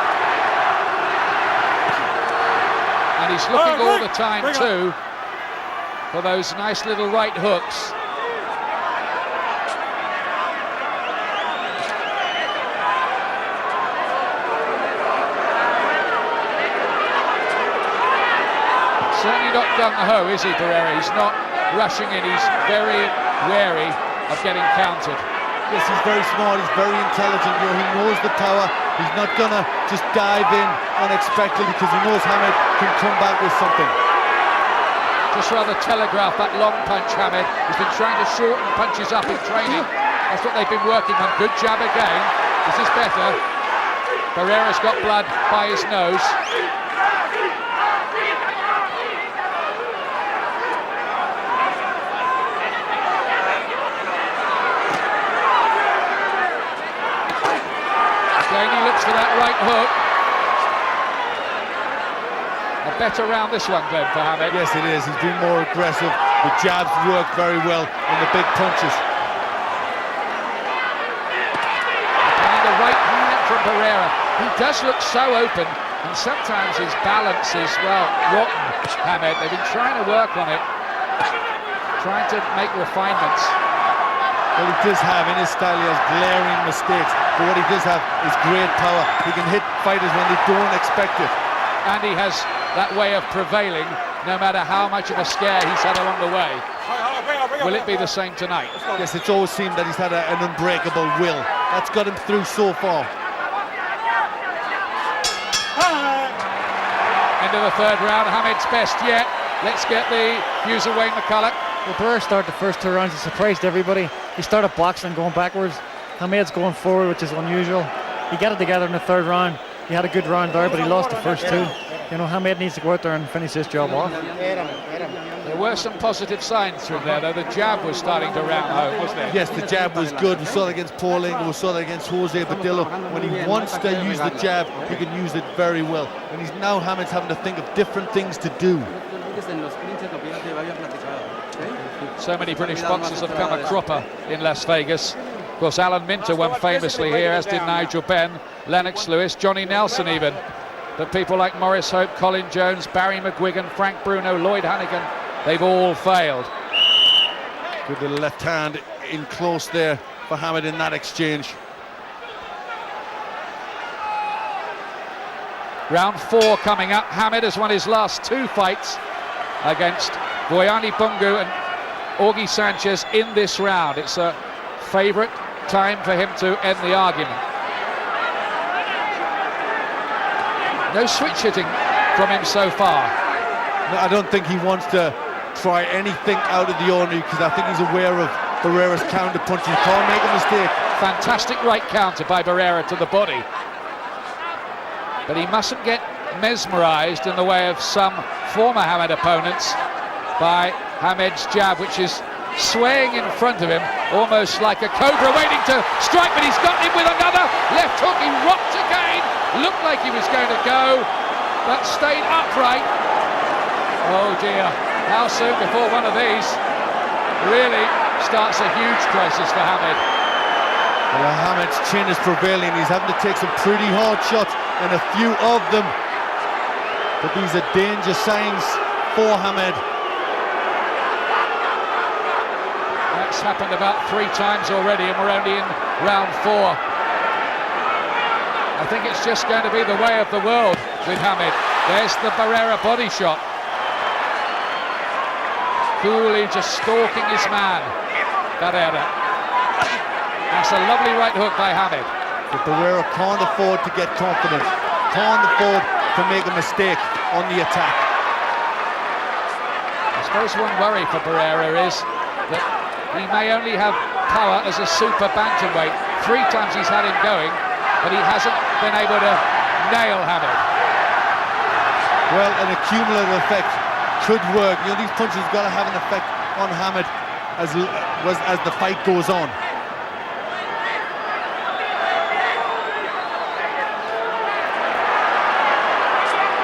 And he's looking all the time too for those nice little right hooks. Certainly not gung-ho, is he, Barrera? He's not rushing in, he's very wary of getting countered. Yes, he's very smart, he's very intelligent, you know, he knows the power. He's not gonna just dive in unexpectedly because he knows Hamed can come back with something. Just rather telegraph that long punch, Hamed. He's been trying to shorten punches up in training. That's what they've been working on. Good jab again. This is better. Barrera's got blood by his nose. He looks for that right hook. A better round this one, Glenn, for Hamed. Yes, it is. He's been more aggressive. The jabs work very well in the big punches. And the right hand from Barrera. He does look so open, and sometimes his balance is, well, rotten, Hamed. They've been trying to work on it, trying to make refinements. Well, he does have, in his style, he has glaring mistakes, but what he does have is great power. He can hit fighters when they don't expect it. And he has that way of prevailing no matter how much of a scare he's had along the way. Will it be the same tonight? Yes, it's always seemed that he's had an unbreakable will. That's got him through so far. End of the third round, Hamed's best yet. Let's get the views of Wayne McCulloch. Well, Barrera started the first 2 rounds, he surprised everybody. He started boxing and going backwards. Hamed's going forward, which is unusual. He got it together in the third round. He had a good round there, but he lost the first 2. You know, Hamed needs to go out there and finish this job off. There were some positive signs through there, though. The jab was starting to round home, wasn't it? Yes, the jab was good. We saw that against Pauling, we saw that against Jose Badillo. When he wants to use the jab, he can use it very well. And he's now Hamed's having to think of different things to do. So many British boxers have come a cropper in Las Vegas. Of course, Alan Minter won famously here, as did Nigel Benn, Lennox Lewis, Johnny Nelson even. But people like Maurice Hope, Colin Jones, Barry McGuigan, Frank Bruno, Lloyd Hannigan, they've all failed. Good little left hand in close there for Hamed in that exchange. Round 4 coming up. Hamed has won his last 2 fights against Boyani Bungu and Augie Sanchez in this round. It's a favourite time for him to end the argument. No switch hitting from him so far. No, I don't think he wants to try anything out of the ordinary, because I think he's aware of Barrera's counter punch. He can't make a mistake. Fantastic right counter by Barrera to the body. But he mustn't get mesmerised in the way of some former Hamed opponents by Hamed's jab, which is swaying in front of him, almost like a cobra waiting to strike, but he's got him with another left hook. He rocked again, looked like he was going to go, but stayed upright. Oh dear, how soon before one of these really starts a huge crisis for Hamed? Well, Hamed's chin is prevailing. He's having to take some pretty hard shots, and a few of them, but these are danger signs for Hamed. That's happened about 3 times already, and we're only in round 4. I think it's just going to be the way of the world with Hamed. There's the Barrera body shot. Coolly just stalking his man, Barrera. That's a lovely right hook by Hamed. But Barrera can't afford to get confident, can't afford to make a mistake on the attack. I suppose one worry for Barrera is that he may only have power as a super bantamweight. 3 times he's had him going, but he hasn't been able to nail Hamed. Well, an accumulative effect could work. You know, these punches have got to have an effect on Hamed as the fight goes on.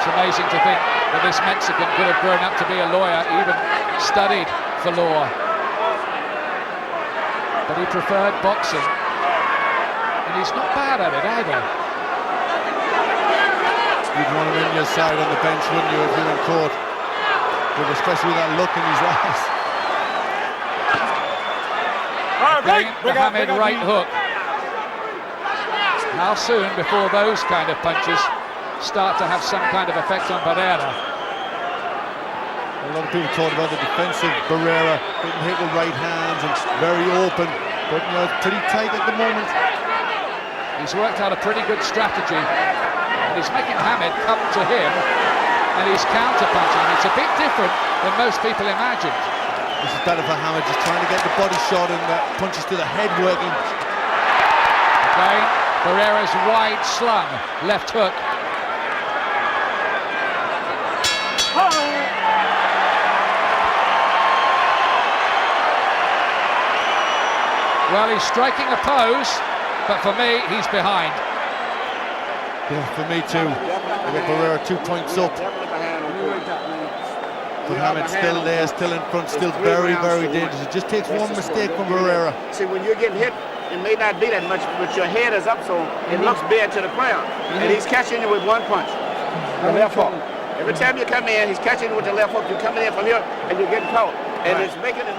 It's amazing to think that this Mexican could have grown up to be a lawyer, even studied for law. But he preferred boxing, and he's not bad at it either. You'd want him in your side on the bench, wouldn't you, if you're in court? But especially with that look in his eyes. The Hamed right hook. How soon before those kind of punches start to have some kind of effect on Barrera? A lot of people talk about the defensive Barrera, getting hit with right hands and very open, but you know, it's pretty tight at the moment. He's worked out a pretty good strategy, and he's making Hamed come to him, and he's counter-punching. It's a bit different than most people imagined. This is better for Hamed, just trying to get the body shot and punches to the head working. Again, Barrera's wide slung left hook. Well, he's striking a pose, but for me, he's behind. Yeah, for me too. I got Barrera 2 points up. But Hamed's still there, still in front, still very, very dangerous. It just takes one mistake from Barrera. See, when you're getting hit, it may not be that much, but your head is up, so it looks bad to the crowd. And he's catching you with 1 punch. The left hook. Every time you come in, he's catching you with the left hook. You're coming in from here, and you're getting caught. And it's making it...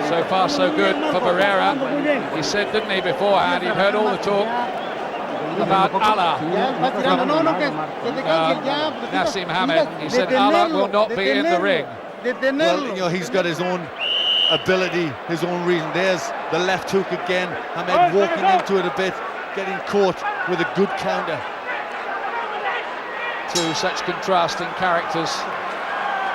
So far, so good for Barrera. He said, didn't he, beforehand, he'd heard all the talk. about Allah. Naseem Hamed, he said Allah will not be in the ring. Well, you know, he's got his own ability, his own reason. There's the left hook again. Hamed walking into it a bit, getting caught with a good counter. Two such contrasting characters.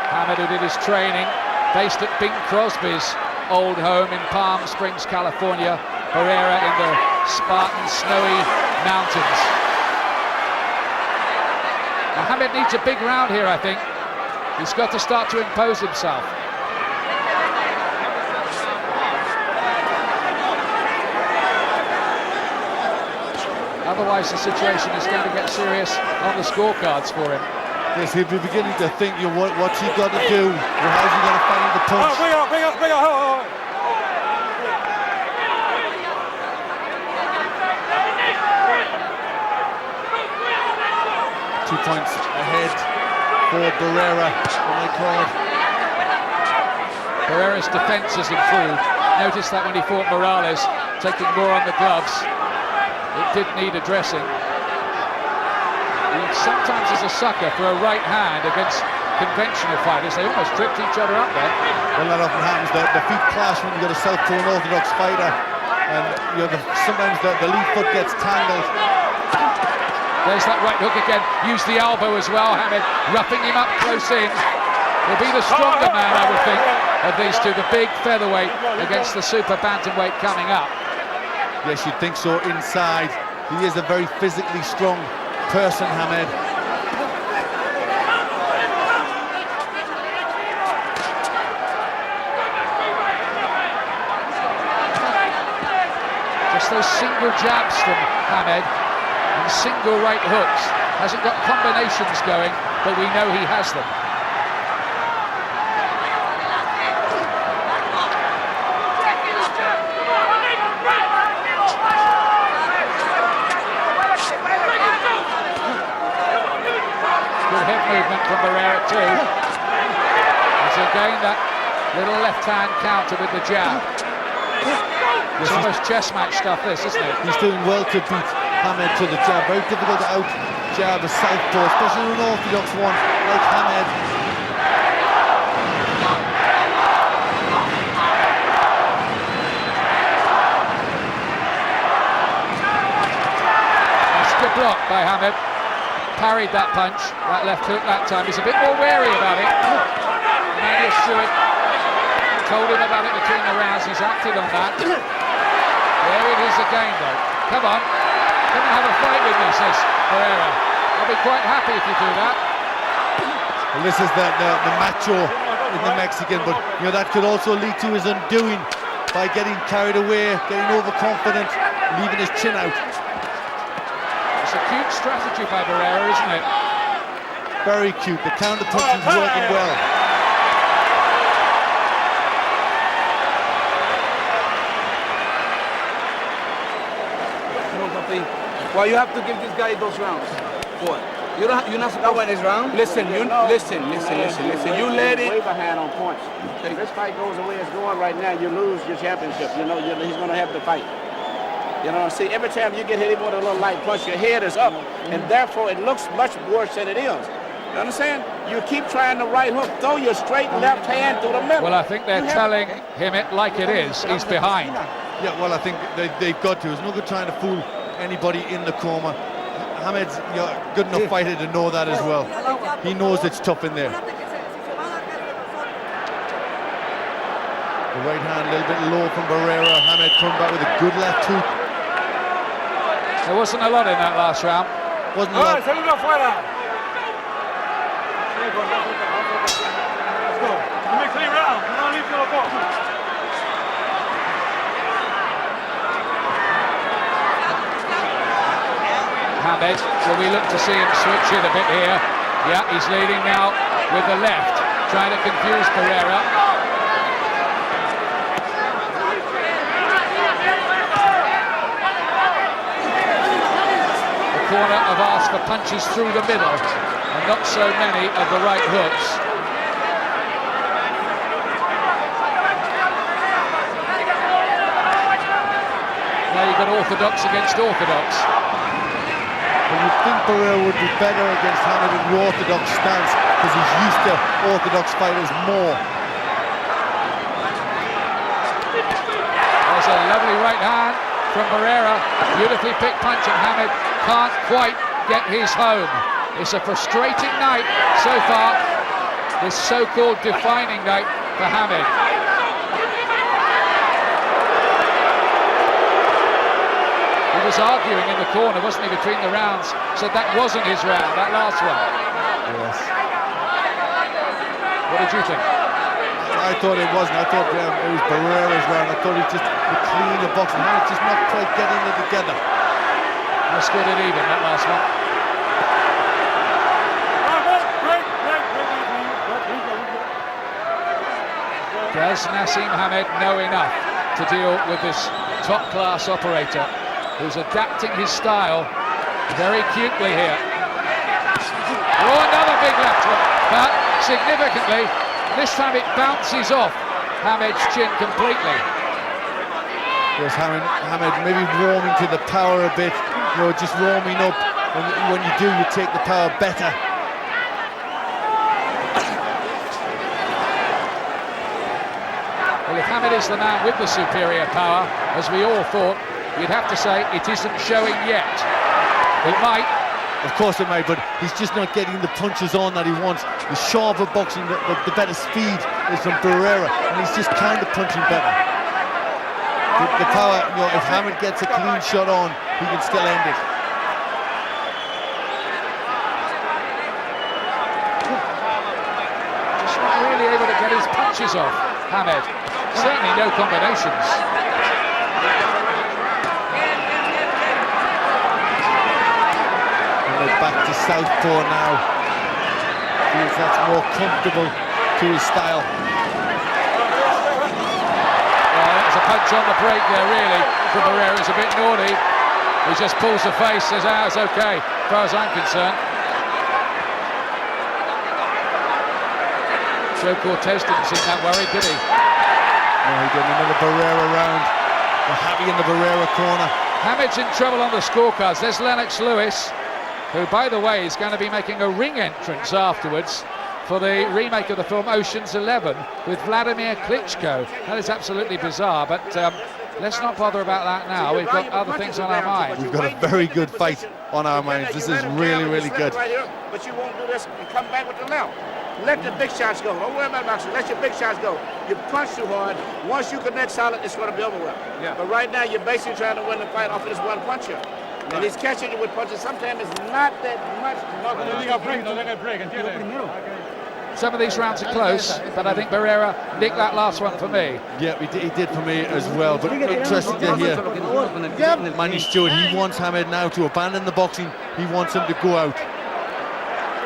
Hamed, who did his training based at Bing Crosby's old home in Palm Springs, California. Barrera in the Spartan snowy mountains. Now, Hamed needs a big round here, I think. He's got to start to impose himself. Otherwise, the situation is going to get serious on the scorecards for him. Yes, he'll be beginning to think, you know, what's he got to do? How's he going to find the punch? Bring up. 2 points ahead for Barrera on the card. Barrera's defence has improved. Notice that when he fought Morales, taking more on the gloves, it did need addressing. He sometimes is a sucker for a right hand against conventional fighters. They almost tripped each other up there. Well, that often happens. The feet clash when you've got a southpaw and orthodox fighter, and you know, sometimes the lead foot gets tangled. There's that right hook again. Use the elbow as well, Hamed, roughing him up close in. He'll be the stronger man, I would think, of these two. The big featherweight against the super bantamweight coming up. Yes, you'd think so. Inside, he is a very physically strong person, Hamed. Just those single jabs from Hamed and single right hooks. Hasn't got combinations going, but we know he has them. Good hip movement from Barrera too. As again that little left hand counter with the jab. It's almost chess match stuff, this, isn't it? He's doing well to beat Hamed to the jab. Very difficult to out jab a southpaw, especially an orthodox one like Hamed. That's a good block by Hamed. Parried that punch, that left hook that time. He's a bit more wary about it. Managed to it. Told him about it between the rounds. He's acted on that. There it is again, though. Come on. Come and have a fight with me, says Barrera. I'll be quite happy if you do that. Well, this is the macho in the Mexican, but you know that could also lead to his undoing by getting carried away, getting overconfident, leaving his chin out. It's a cute strategy by Barrera, isn't it? Very cute. The counter punch is working well. Well, you have to give this guy those rounds. What? You're not supposed to win this round. Listen. You let it. Wave a hand on points. If this fight goes the way it's going right now, you lose your championship. You know, he's going to have to fight. You know, see, every time you get hit with a little light punch, your head is up, and therefore it looks much worse than it is. You understand? You keep trying the right hook, throw your straight left hand through the middle. Well, I think they're telling him it like it is. He's behind. Yeah, well, I think they've got to. There's no good trying to fool anybody in the corner. Hamed's a good enough fighter to know that as well. He knows it's tough in there. The right hand a little bit low from Barrera. Hamed coming back with a good left hook. There wasn't a lot in that last round. Wasn't a lot. Let's go. You make 3 rounds. You don't leave till the ball. Hamed, will we look to see him switch it a bit here? Yeah, he's leading now with the left, trying to confuse Barrera. The corner have asked for punches through the middle, and not so many of the right hooks. Now you've got orthodox against orthodox. you'd think Barrera would be better against Hamed in the orthodox stance because he's used to orthodox fighters more. There's a lovely right hand from Barrera. Beautifully picked punch, and Hamed can't quite get his home. It's a frustrating night so far, this so-called defining night for Hamed. He was arguing in the corner, wasn't he, between the rounds? Said that wasn't his round, that last one. Yes. What did you think? I thought it wasn't. I thought it was Barrera's round. I thought he just cleaned the box and just not quite getting it together. I scored it even, that last one. Does Naseem Hamed know enough to deal with this top-class operator who's adapting his style very cutely here? Oh, another big left hook, but significantly, this time it bounces off Hamed's chin completely. Yes, Hamed maybe warming to the power a bit, you know, just warming up. When you do, you take the power better. Well, if Hamed is the man with the superior power, as we all thought, you'd have to say it isn't showing yet. It might. Of course it might, but he's just not getting the punches on that he wants. The sharper boxing, the better speed is from Barrera, and he's just kind of punching better. The power, you know, if Hamed gets a clean shot on, he can still end it. Just not really able to get his punches off, Hamed. Certainly no combinations. Back to southpaw now. Feels that's more comfortable to his style. Well, that's a punch on the break there, really, from Barrera. It's a bit naughty. He just pulls the face, says, it's okay, as far as I'm concerned. Joe Cortez didn't seem that worried, did he? No, he didn't. Another Barrera round. We're happy in the Barrera corner. Hamed's in trouble on the scorecards. There's Lennox Lewis, who, by the way, is going to be making a ring entrance afterwards for the remake of the film Ocean's 11 with Vladimir Klitschko. That is absolutely bizarre, but let's not bother about that now. We've got other things on our minds. We've got a very good fight on our minds. This is really, really good. Right here, but you won't do this and come back with the left. Let the big shots go. Don't worry about boxing. Let your big shots go. You punch too hard. Once you connect solid, it's going to be over with. Yeah. But right now, you're basically trying to win the fight off of this one puncher. And he's catching you with punches. Sometimes it's not that much. Some of these rounds are close, but I think Barrera nicked that last one for me. Yeah, he did for me as well. But interesting to hear Manny Stewart, he wants Hamed now to abandon the boxing. He wants him to go out.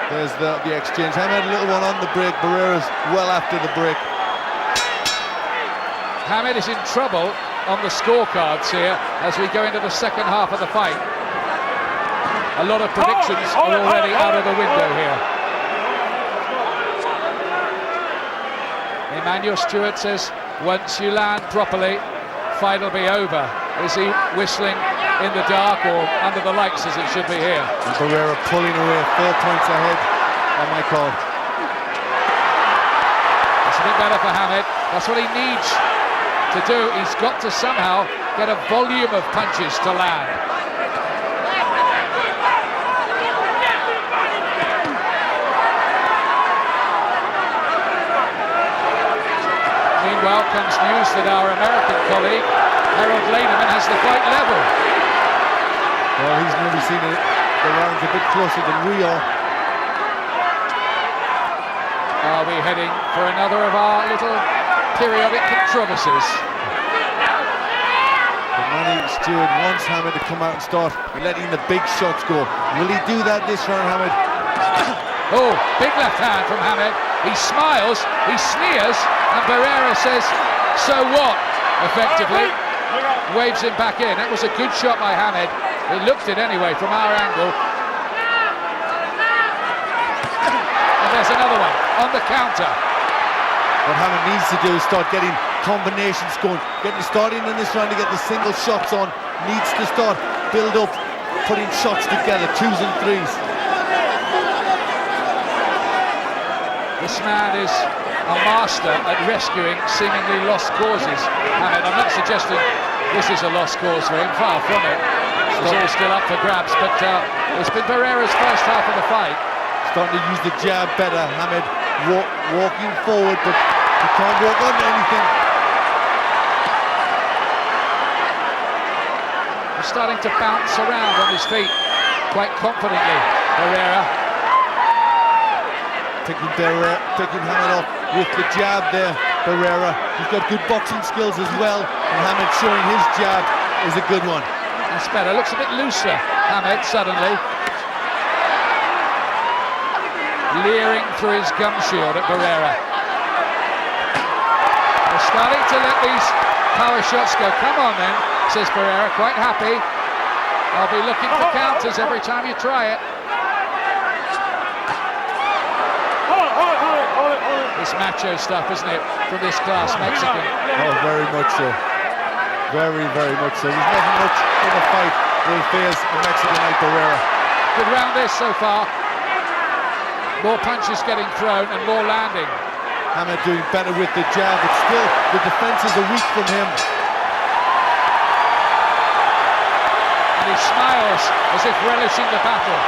There's the exchange. Hamed, a little one on the break. Barrera's well after the break. Hamed is in trouble on the scorecards here as we go into the second half of the fight. A lot of predictions are already out of the window here. Emmanuel Stewart says, once you land properly, fight will be over. Is he whistling in the dark or under the lights as it should be here? And Barrera pulling away 4 points ahead on my call. That's a bit better for Hamed. That's what he needs to do. He's got to somehow get a volume of punches to land. Meanwhile comes news that our American colleague Harold Lederman has the fight level. Well, he's maybe seen the rounds a bit closer than we are. Are we heading for another of our little periodic controversies? But Manny Stewart wants Hamed to come out and start letting the big shots go. Will he do that this round, Hamed? Oh, big left hand from Hamed. He smiles, he sneers, and Barrera says, so what? Effectively, waves him back in. That was a good shot by Hamed. He looked it anyway from our angle. And there's another one on the counter. What Hamed needs to do is start getting combinations going, starting in this round to get the single shots on. Needs to start build up putting shots together, 2s and 3s. This man is a master at rescuing seemingly lost causes. Hamed, I'm not suggesting this is a lost cause for him, far from it. It's all still up for grabs, but it's been Barrera's first half of the fight. Starting to use the jab better, Hamed. Walking forward, but he can't walk on anything. He's starting to bounce around on his feet quite confidently, Barrera. Taking Hamed off with the jab there, Barrera. He's got good boxing skills as well, and Hamed showing his jab is a good one. That's better, looks a bit looser, Hamed, suddenly. Leering through his gum shield at Barrera. They're starting to let these power shots go. Come on then, says Barrera, quite happy. I'll be looking for counters every time you try it. It's macho stuff, isn't it, from this class, Mexican? Oh, very much so. Very, very much so. There's nothing much in the fight will faze a Mexican like Barrera. Good round this so far. More punches getting thrown and more landing. Hamed doing better with the jab, but still the defenses are weak from him. And he smiles as if relishing the battle.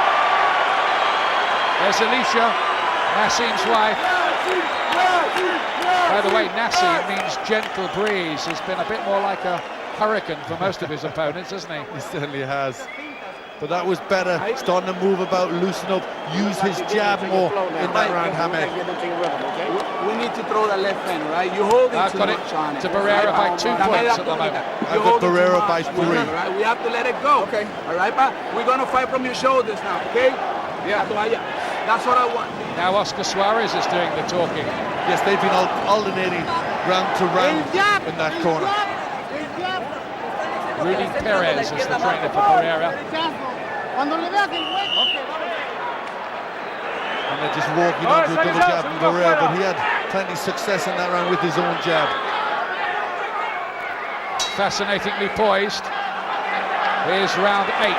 There's Alicia, Naseem's wife. By the way, Naseem means gentle breeze. He's been a bit more like a hurricane for most of his opponents, hasn't he? He certainly has. But that was better, starting to move about, loosen up, use his jab more in that round, Hamed. We need to throw the left hand, right? You hold it I've got it to Barrera by 2 points at the moment. I've got Barrera by 3. Right? We have to let it go. Okay. All right, but we're going to fight from your shoulders now, okay? Yeah. That's what I want. Now Oscar Suarez is doing the talking. Yes, they've been alternating round to round in that corner. Rudy Perez is the trainer for Barrera. And they're just walking onto a double jab from Barrera, but he had plenty of success in that round with his own jab. Fascinatingly poised. Here's round 8.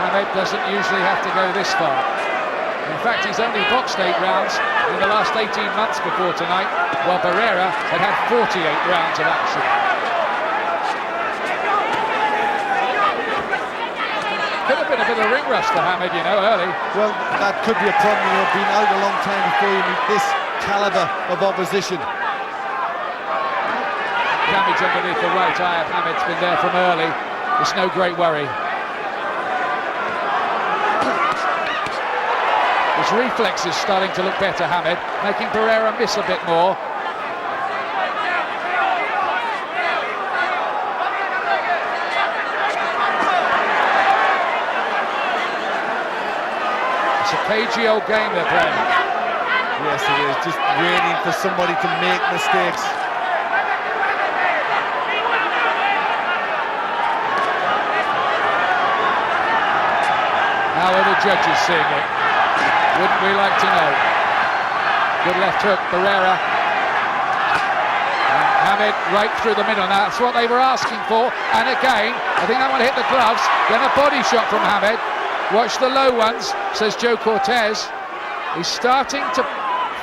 Hamed doesn't usually have to go this far. In fact, he's only boxed 8 rounds in the last 18 months before tonight, while Barrera had had 48 rounds of action. Could have been a bit of ring rust for Hamed, you know, early. Well, that could be a problem, you know, being out a long time before you meet this caliber of opposition. Damage underneath the right eye of Hamed's been there from early. It's no great worry. His reflexes starting to look better, Hamed, making Barrera miss a bit more. It's a cagey old game they're playing. Yes, it is. Just waiting for somebody to make mistakes. How are the judges seeing it? Wouldn't we like to know? Good left hook, Barrera. And Hamed right through the middle. Now that's what they were asking for. And again, I think that one hit the gloves. Then a body shot from Hamed. Watch the low ones, says Joe Cortez. He's starting to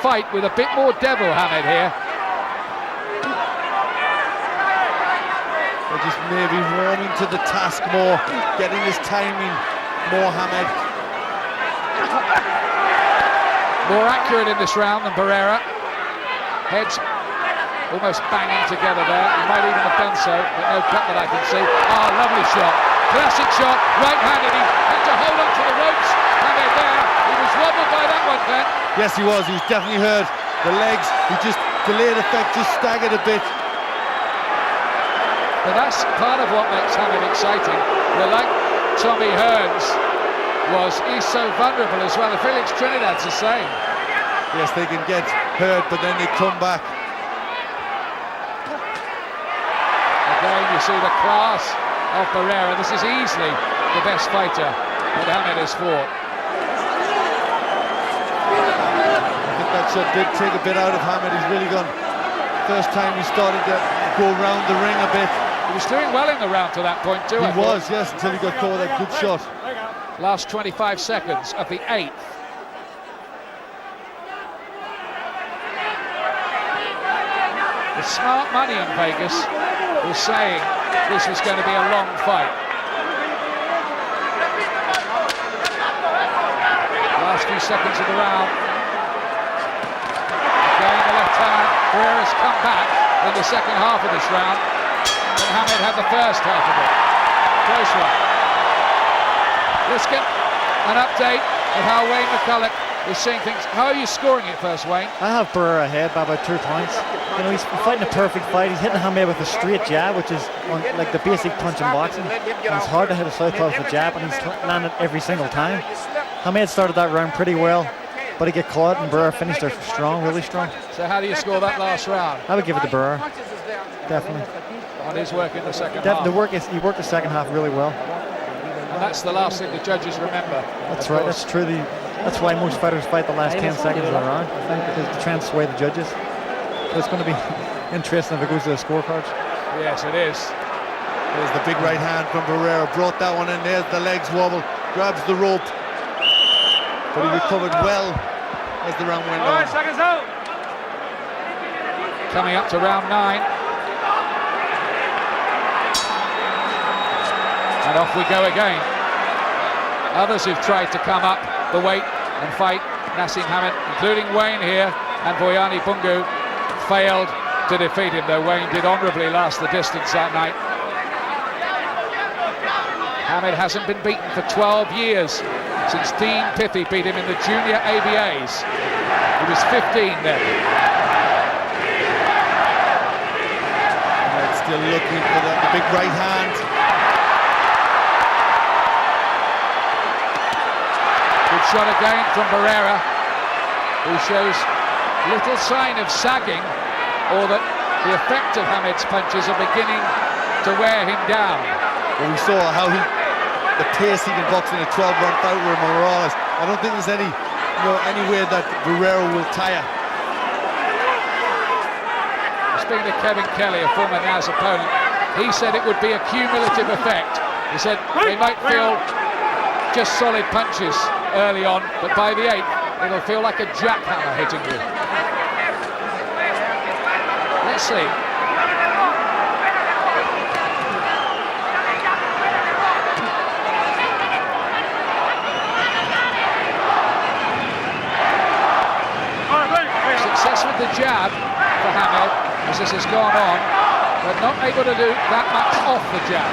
fight with a bit more devil, Hamed, here. They're just maybe warming to the task more, getting his timing more, Hamed. More accurate in this round than Barrera. Heads almost banging together there. He might even have done so, but no cut that I can see. Ah, lovely shot. Classic shot, right-handed. He had to hold on to the ropes. Hamed there. He was wobbled by that one, Ben. Yes, he was. He was definitely hurt. The legs, he just delayed effect, just staggered a bit. But that's part of what makes Hamed exciting. They're like Tommy Hearns was, he's so vulnerable as well. Felix Trinidad's the same. Yes, they can get hurt, but then they come back. Again, you see the class of Barrera. This is easily the best fighter that Hamed has fought. I think that shot did take a bit out of Hamed. He's really gone. First time he started to go around the ring a bit. He was doing well in the round to that point too. He was, yes, until he got caught with that good shot. Last 25 seconds of the 8th. The smart money in Vegas was saying this was going to be a long fight. Last few seconds of the round. Going the left hand. Barrera's come back in the second half of this round. But Hamed had the first half of it. Close one. Let's get an update of how Wayne McCulloch is seeing things. How are you scoring it first, Wayne? I have Barrera ahead by about 2 points. You know, he's fighting a perfect fight. He's hitting Hamed with a straight jab, which is like the basic punch in boxing. And it's hard to hit a southpaw with a jab, and he's landed every single time. Hamed started that round pretty well, but he got caught, and Barrera finished there strong, really strong. So how do you score that last round? I would give it to Barrera, definitely. On his work in the second half. He worked the second half really well. And that's the last thing the judges remember. That's right, that's true. That's why most fighters fight the last 10 seconds of the round, I think, because to try and sway the judges. So it's going to be interesting if it goes to the scorecards. Yes, it is. There's the big right hand from Barrera. Brought that one in. There's the legs wobble. Grabs the rope. But he recovered well as the round went on. Seconds out. Coming up to round 9. And off we go again. Others who've tried to come up the weight and fight Naseem Hamed, including Wayne here, and Boyani Bungu, failed to defeat him, though Wayne did honourably last the distance that night. Hamed hasn't been beaten for 12 years, since Dean Piffy beat him in the junior ABAs. He was 15 then. And still looking for the big right hand. Good shot again from Barrera, who shows little sign of sagging, or that the effect of Hamed's punches are beginning to wear him down. Well, we saw how the pace he can box in a 12-round fight with Morales. I don't think there's anywhere that Barrera will tire. Speaking to Kevin Kelly, a former Naz opponent, he said it would be a cumulative effect. He said they might feel just solid punches early on, but by the 8th, it'll feel like a jackhammer hitting you. Let's see. Success with the jab for Hamed as this has gone on, but not able to do that much off the jab.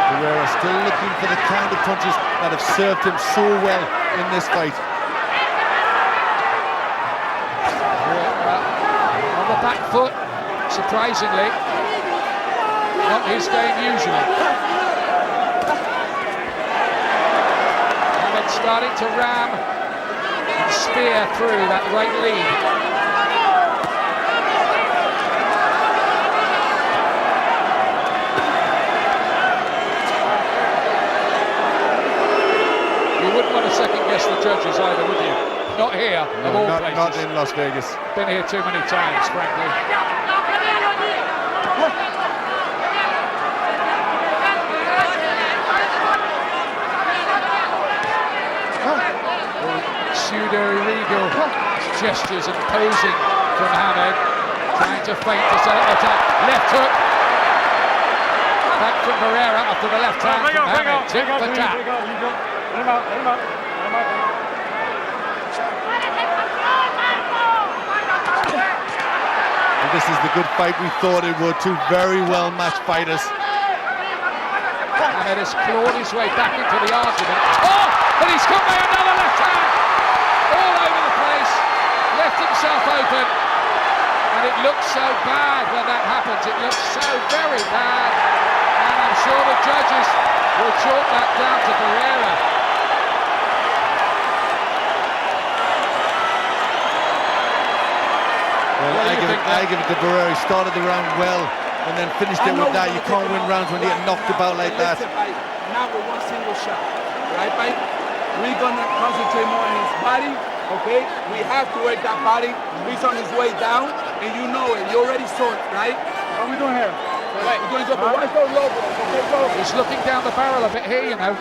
Barrera still looking for the counter punches that have served him so well in this fight. On the back foot, surprisingly, not his game usually. Hamed starting to ram and spear through that right lead. You wouldn't want to second-guess the judges either, would you? Not here, of all places. Not in Las Vegas. Been here too many times, frankly. Pseudo-illegal gestures and posing from Hamed, trying to feint to set up the attack. Left hook. Back from Barrera after the left hand from Hamed. Tip for tap. And this is the good fight we thought it would. Two very well matched fighters. Hamed has clawed his way back into the argument. Oh! But he's come by another left hand! All over the place. Left himself open. And it looks so bad when that happens. It looks so very bad. And I'm sure the judges will chalk that down to Barrera. Well, I give it to Barrera. He started the round well and then finished it with that. You can't win rounds when you get knocked about like that. Now with one single shot, right, Mike? We're gonna concentrate more on his body, okay? We have to work that body. He's on his way down. and you know it. You already saw it, right? What are we doing here? We're going to go for watch those logos. He's looking down the barrel a bit here, you know.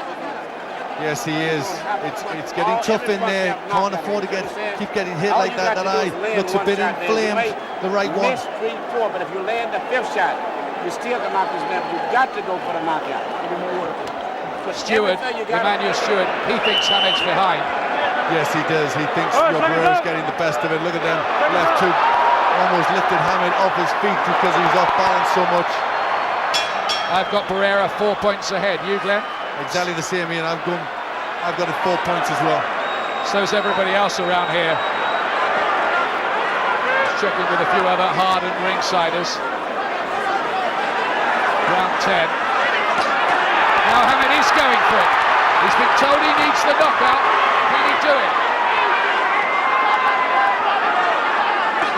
Yes, he is. It's getting tough in there. Can't afford to keep getting hit like that. That eye looks a bit inflamed. The right one. Miss 3-4, but if you land the 5th shot, you still can knock this man. You've got to go for the knockout. Stewart, Emmanuel Stewart, he thinks Hamed's behind. Yes, he does. He thinks Barrera's getting the best of it. Look at them left hook. Almost lifted Hamed off his feet because he was off balance so much. I've got Barrera 4 points ahead. You, Glenn? Exactly the same, Ian. I've got it 4 points as well. So's everybody else around here. Checking with a few other hardened ringsiders. Round 10. Now Hamed is going for it. He's been told he needs the knockout. Can he do it?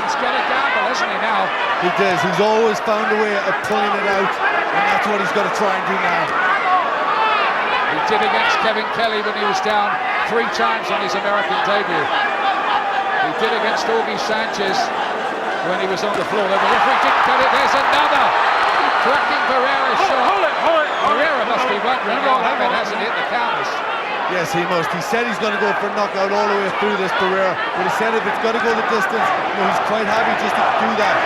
He's got a gamble, hasn't he, now? He does. He's always found a way of pulling it out, and that's what he's got to try and do now. He did against Kevin Kelly when he was down 3 times on his American debut. He did against Augie Sanchez when he was on the floor. The referee didn't cut it. There's another cracking Barrera's shot. Barrera must be wondering how Hamed hasn't hit the counters. Yes, he must. He said he's going to go for a knockout all the way through this, Barrera. But he said if it's got to go the distance, he's quite happy just to do that.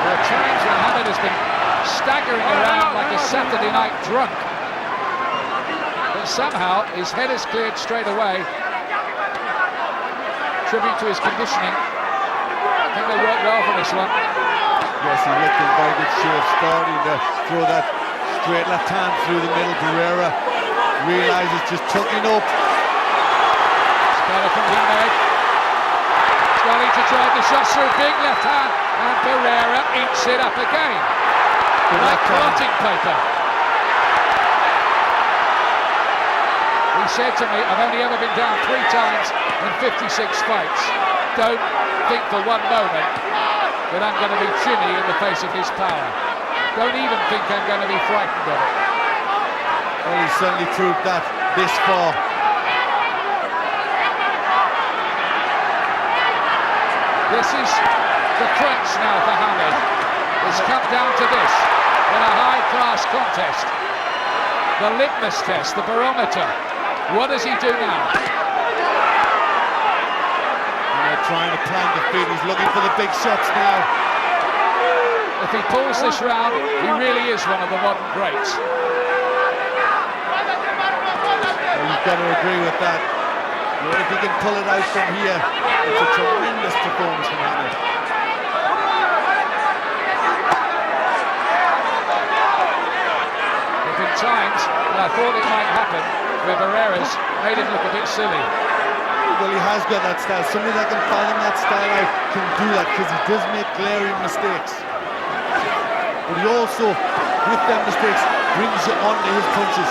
There are times when Hamed has been staggering around like a Saturday night drunk. But somehow his head is cleared straight away. Tribute to his conditioning. I think they worked well for this one. Yes, he looked in very good shape, starting to throw that straight left hand through the middle. Barrera realizes just tucking up. Scarlett from Hamed. Starting to drive the shot through, big left hand, and Barrera inks it up again. Like blotting paper. He said to me, I've only ever been down 3 times in 56 fights. Don't think for one moment that I'm going to be chinny in the face of his power. Don't even think I'm going to be frightened of it. Well, he's certainly proved that this far. This is the crunch now for Hamed. It's come down to this in a high-class contest. The litmus test, the barometer. What does he do now? Trying to plant the feet. He's looking for the big shots now. If he pulls this round, he really is one of the modern greats. Well, you've got to agree with that. If he can pull it out from here, it's a tremendous performance from Hamed. There have been times when I thought it might happen where Barrera's made him look a bit silly. Well, he has got that style. Somebody that can fathom that style out can do that because he does make glaring mistakes. But he also, with them mistakes, brings you onto his punches.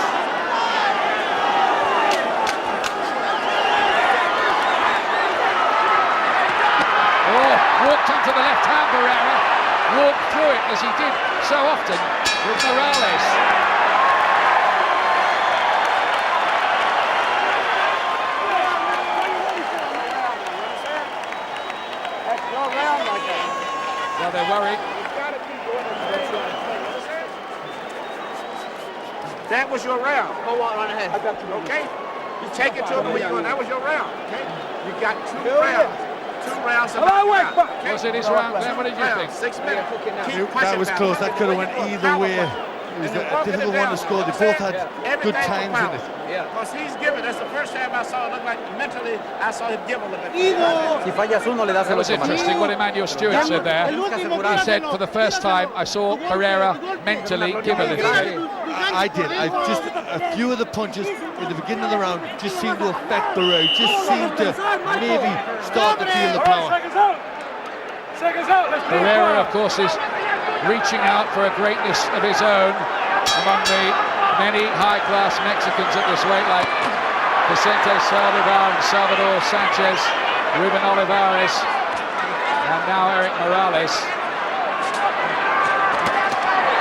Oh, walked onto the left hand, Barrera. Walked through it as he did so often with Morales. Well, they're worried. That was your round. Go on ahead. I got you. Okay? You take it to him where you're going. That was your round. Okay? You got 2 rounds. 2 rounds. Okay? Was it his round, Glenn? What did you think? 6 minutes. That was close. That could have went either way. It was a difficult one to score. They both had good times in it. Yeah, because he's given. That's the first time I saw it look like mentally I saw him give a little bit. It was interesting what Emmanuel Stewart said there. He said, for the first time, I saw Barrera mentally give a little bit. I did. Just a few of the punches in the beginning of the round just seemed to affect Barrera. Just seemed to maybe start to feel the power. Barrera, of course, is reaching out for a greatness of his own among the many high-class Mexicans at this weight, like Vicente Saldivar and Salvador Sanchez, Ruben Olivares, and now Eric Morales.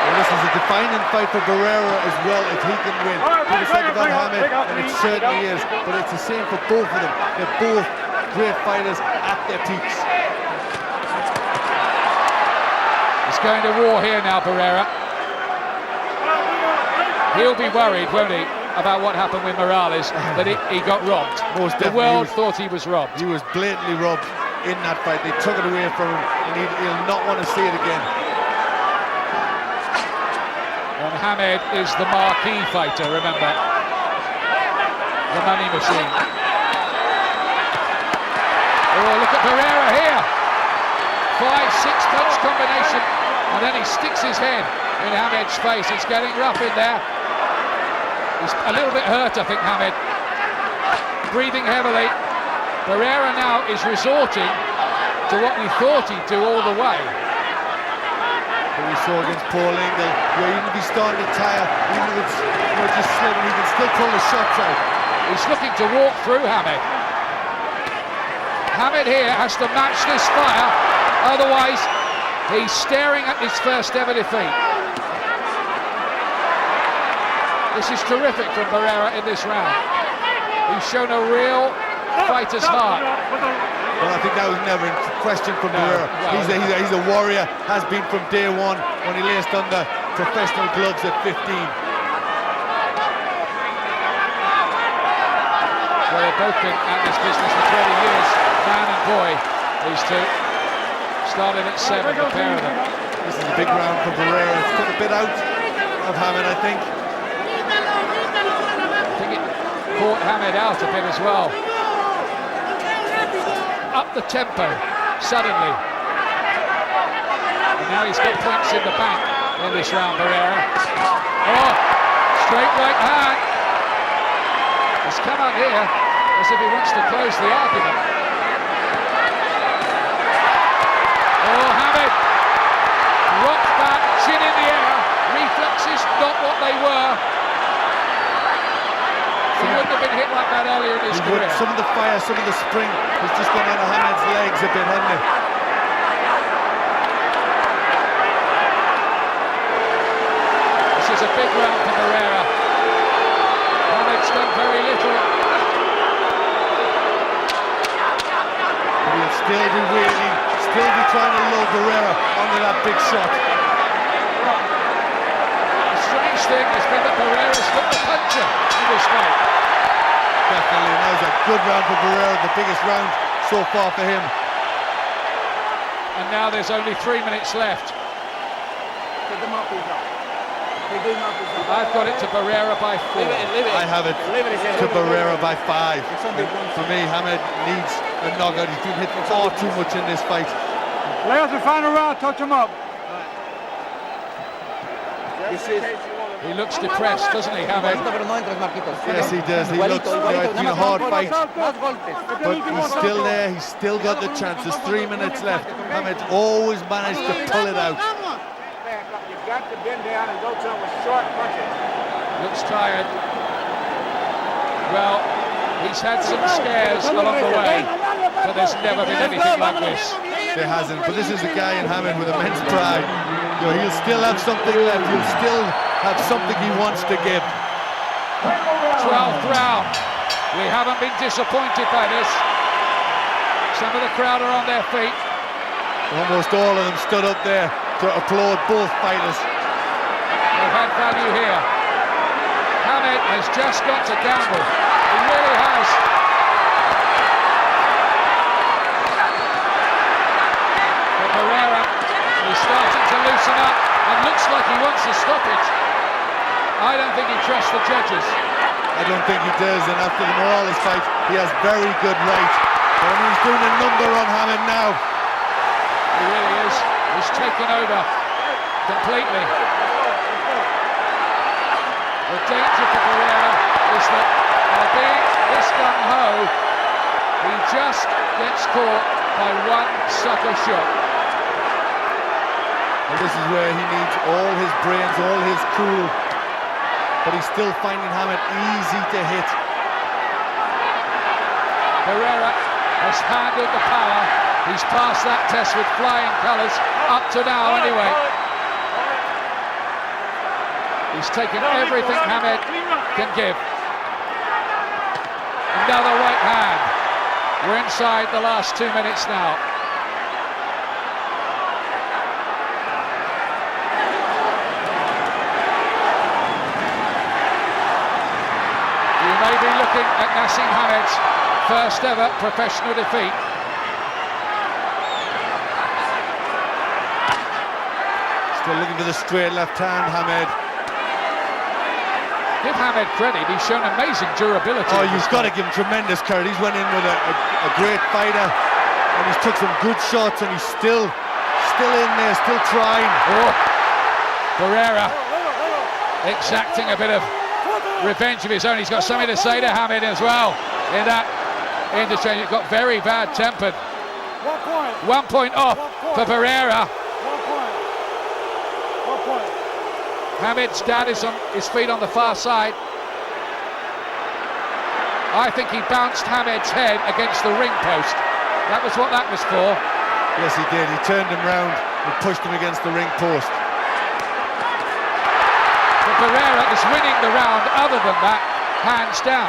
Well, this is a defining fight for Barrera as well, if he can win. People said about Hamed, and it certainly is, but it's the same for both of them. They're both great fighters at their peaks. going to war here now, Barrera. He'll be worried, won't he, about what happened with Morales, that he got robbed. Most the definitely. world thought he was robbed. He was blatantly robbed in that fight. They took it away from him, and he'll not want to see it again. And Hamed is the marquee fighter, remember. The money machine. Oh, look at Barrera here. 5-6 punch combination, and then he sticks his head in Hamed's face. It's getting rough in there. He's a little bit hurt, I think, Hamed. Breathing heavily. Barrera now is resorting to what we thought he'd do all the way. But we saw against Paul Engel, where even if he's starting to tire, even if it's just slipping, he can still pull the shots out. He's looking to walk through Hamed. Hamed here has to match this fire, otherwise he's staring at his first ever defeat. This is terrific from Barrera in this round. He's shown a real fighter's heart. Well, I think that was never in question from Barrera. Well, he's a warrior, has been from day one when he laced on the professional gloves at 15. Well, they've both been at this business for 20 years, man and boy, these two. Started at 7, the pair of them. This is a big round for Barrera. It's took a bit out of Hamed, I think. I think it caught Hamed out a bit as well. Up the tempo, suddenly. And now he's got points in the bank in this round, Barrera. Oh, straight right hand. He's come out here as if he wants to close the argument. Oh, Hamed rocked back, chin in the air, reflexes not what they were. He wouldn't have been hit like that earlier in his career. Some of the fire, some of the spring has just gone out of Hamed's legs a bit, hasn't it? This is a big round for Barrera. Hamed's done very little. But he'll still be waiting, still be trying to lull Barrera onto that big shot. The strange thing has been that Barrera's got the puncher in this fight. Definitely, and that was a good round for Barrera, the biggest round so far for him. And now there's only 3 minutes left. I've got it to Barrera by 4. I have it to Barrera by 5. For me, Hamed needs a knockout. He's been hit far too much in this fight. Players, the final round, touch him up. He looks depressed, doesn't he, Hamed? Yes, he does. He looks, it's been a hard fight, but he's still there. He's still got the chance. There's 3 minutes left. Hamed's always managed to pull it out. You've got to bend down and go to him with short punches. Looks tired. Well, he's had some scares along the way, but there's never been anything like this. There hasn't, but this is a guy in Hamed with immense pride. You know, he'll still have something left. He'll still have something he wants to give. 12th round. We haven't been disappointed by this. Some of the crowd are on their feet. Almost all of them stood up there to applaud both fighters. They've had value here. Hamed has just got to gamble. He really has. But Barrera is starting to loosen up and looks like he wants to stop it. I don't think he trusts the judges. I don't think he does, and after the Morales fight, he has very good right. And he's doing a number on Hamed now. He really is. He's taken over completely. The danger for Barrera is that by being this gung-ho, he just gets caught by one sucker shot. And this is where he needs all his brains, all his cool. But he's still finding Hamed easy to hit. Barrera has handled the power. He's passed that test with flying colours, up to now anyway. He's taken everything Hamed can give. Another right hand. We're inside the last 2 minutes now. be looking at Naseem Hamed's first ever professional defeat. Still looking for the straight left hand, Hamed. Give Hamed credit, he's shown amazing durability. Oh, you've got to give him tremendous credit. He's went in with a great fighter, and he's took some good shots, and he's still in there, still trying. Oh, Barrera exacting a bit of revenge of his own. He's got something to say to Hamed as well in that interchange. It got very bad tempered. 1 point off for Barrera. Hamed's dad is on his feet on the far side. I think he bounced Hamed's head against the ring post. That was what that was for. Yes, he did. He turned him round and pushed him against the ring post. But Barrera is winning the round, other than that, hands down.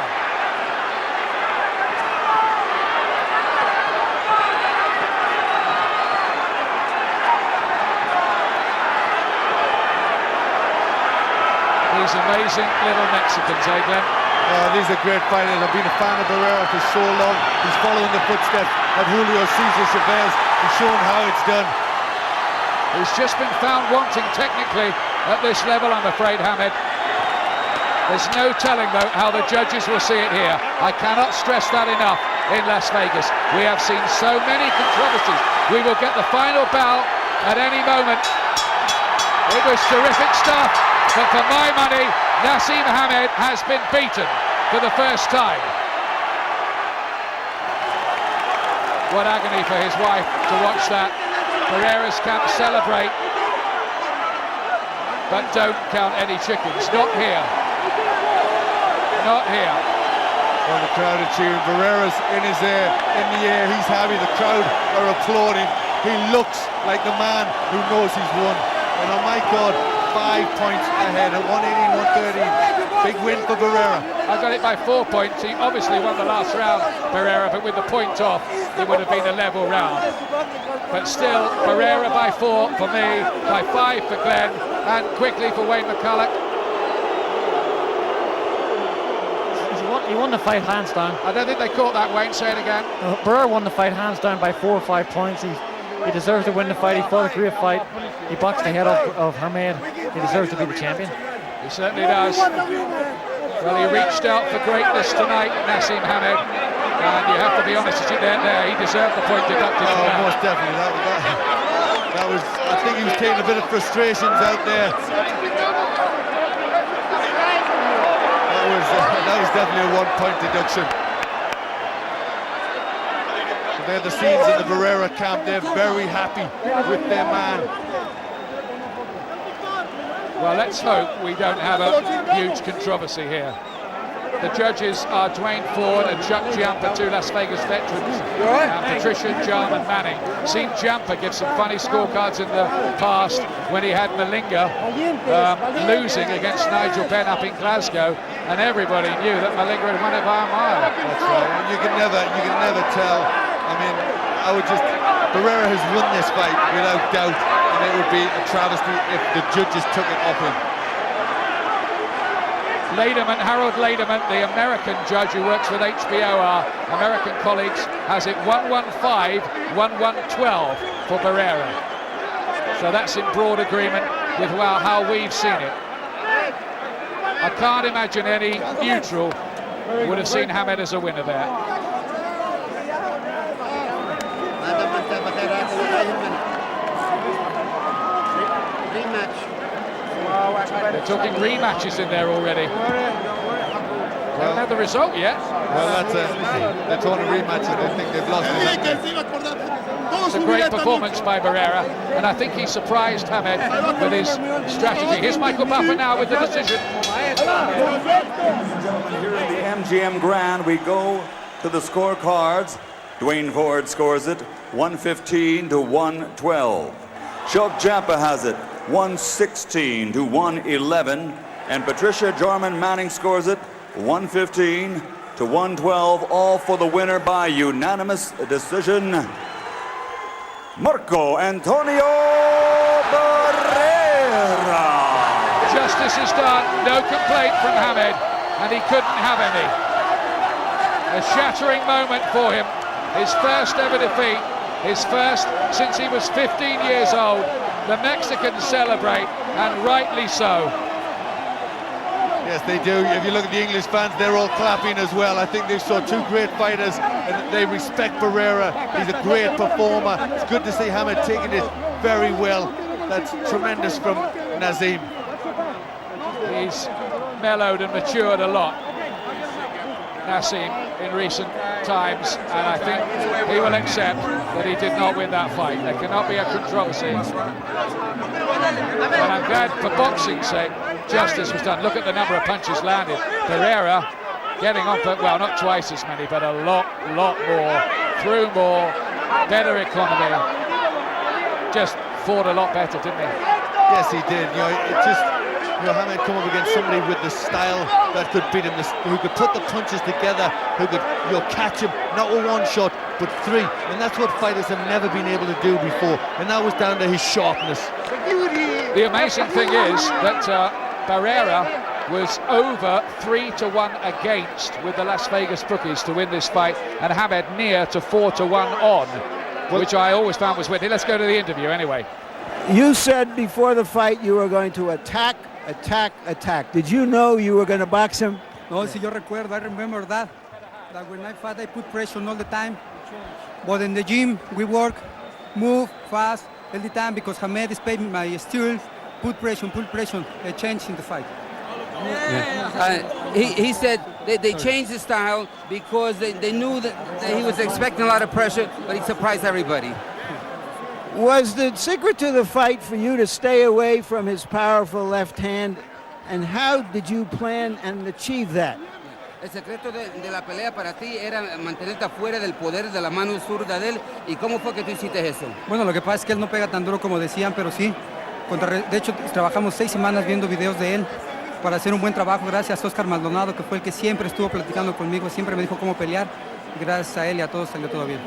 These amazing little Mexicans, eh, Glenn? Oh, these are great fighters. I've been a fan of Barrera for so long. He's following the footsteps of Julio Cesar Chavez. He's shown how it's done. He's just been found wanting technically at this level, I'm afraid, Hamed. There's no telling, though, how the judges will see it here. I cannot stress that enough in Las Vegas. We have seen so many controversies. We will get the final bell at any moment. It was terrific stuff, but for my money, Naseem Hamed has been beaten for the first time. What agony for his wife to watch that. Barrera's camp celebrate, but don't count any chickens. Not here. Not here. Well, the crowd are cheering. Barrera's in the air. He's happy. The crowd are applauding. He looks like the man who knows he's won. And oh my God, 5 points ahead at 118-113. Big win for Barrera. I got it by 4 points. He obviously won the last round, Barrera, but with the point off, it would have been a level round. But still, Barrera by 4 for me, by 5 for Glenn, and quickly for Wayne McCulloch. He won the fight hands down. I don't think they caught that, Wayne. Say it again. Barrera won the fight hands down by 4 or 5 points. He deserves to win the fight. He fought a great fight. He boxed the head of Hamed. He deserves to be the champion. He certainly does. Well, he reached out for greatness tonight, Naseem Hamed. And you have to be honest, as you there, he deserved the point deducted. Oh, most definitely. That was. I think he was taking a bit of frustrations out there. That was definitely a 1 point deduction. They're the scenes in the Barrera camp. They're very happy with their man. Well, let's hope we don't have a huge controversy here. The judges are Dwayne Ford and Chuck Giampa, 2 Las Vegas veterans, and Patricia Jarman Manning. Seen Giampa give some funny scorecards in the past when he had Malinga losing against Nigel Benn up in Glasgow, and everybody knew that Malinga had won it by a mile. That's right. You can never tell. I mean, Barrera has won this fight without doubt, and it would be a travesty if the judges took it off him. Harold Lederman, the American judge who works with HBO, our American colleagues, has it 115, 1112 for Barrera. So that's in broad agreement with how we've seen it. I can't imagine any neutral would have seen Hamed as a winner there. They're talking rematches in there already. They haven't had the result yet. Well, they're talking rematches. They think they've lost it. It's a great performance by Barrera, and I think he surprised Hamed with his strategy. Here's Michael Buffer now with the decision. Here in the MGM Grand, we go to the scorecards. Dwayne Ford scores it 115-112. Chuck Giampa has it 116-111, and Patricia Jarman Manning scores it 115-112, all for the winner by unanimous decision, Marco Antonio Barrera. Justice is done, no complaint from Hamed, and he couldn't have any. A shattering moment for him. His first ever defeat, his first since he was 15 years old. The Mexicans celebrate, and rightly so. Yes, they do. If you look at the English fans, they're all clapping as well. I think they saw two great fighters, and they respect Barrera. He's a great performer. It's good to see Hamed taking it very well. That's tremendous from Naseem. He's mellowed and matured a lot, Naseem, in recent times, and I think he will accept that he did not win that fight. There cannot be a controversy. And I'm glad, for boxing's sake, justice was done. Look at the number of punches landed. Barrera getting off it, well, not twice as many, but a lot more, threw more, better economy. Just fought a lot better, didn't he? Yes, he did. You know, it just, you know, Hamed come up against somebody with the style that could beat him, who could put the punches together, who could, you know, catch him, not with one shot, but three. And that's what fighters have never been able to do before. And that was down to his sharpness. The amazing thing is that Barrera was over 3-1 against with the Las Vegas bookies to win this fight, and Hamed near to 4-1 on, which I always found was winning. Let's go to the interview anyway. You said before the fight you were going to attack. Did you know you were going to box him? No, si yo recuerdo, I remember that when I fought, I put pressure all the time. But in the gym, we work, move fast all the time, because Hamed is paying my steel, put pressure, a change in the fight. He said they changed the style because they knew that he was expecting a lot of pressure, but he surprised everybody. Was the secret to the fight for you to stay away from his powerful left hand, and how did you plan and achieve that? El secreto de la pelea para ti era mantenerte fuera del poder de la mano zurda de él, y cómo fue que tú hiciste eso? Bueno, lo que pasa es que él no pega tan duro como decían, pero sí. De hecho, trabajamos 6 semanas viendo videos de él para hacer un buen trabajo. Gracias a Oscar Maldonado, que fue el que siempre estuvo platicando conmigo, siempre me dijo cómo pelear. Gracias a él y a todos salió todo bien.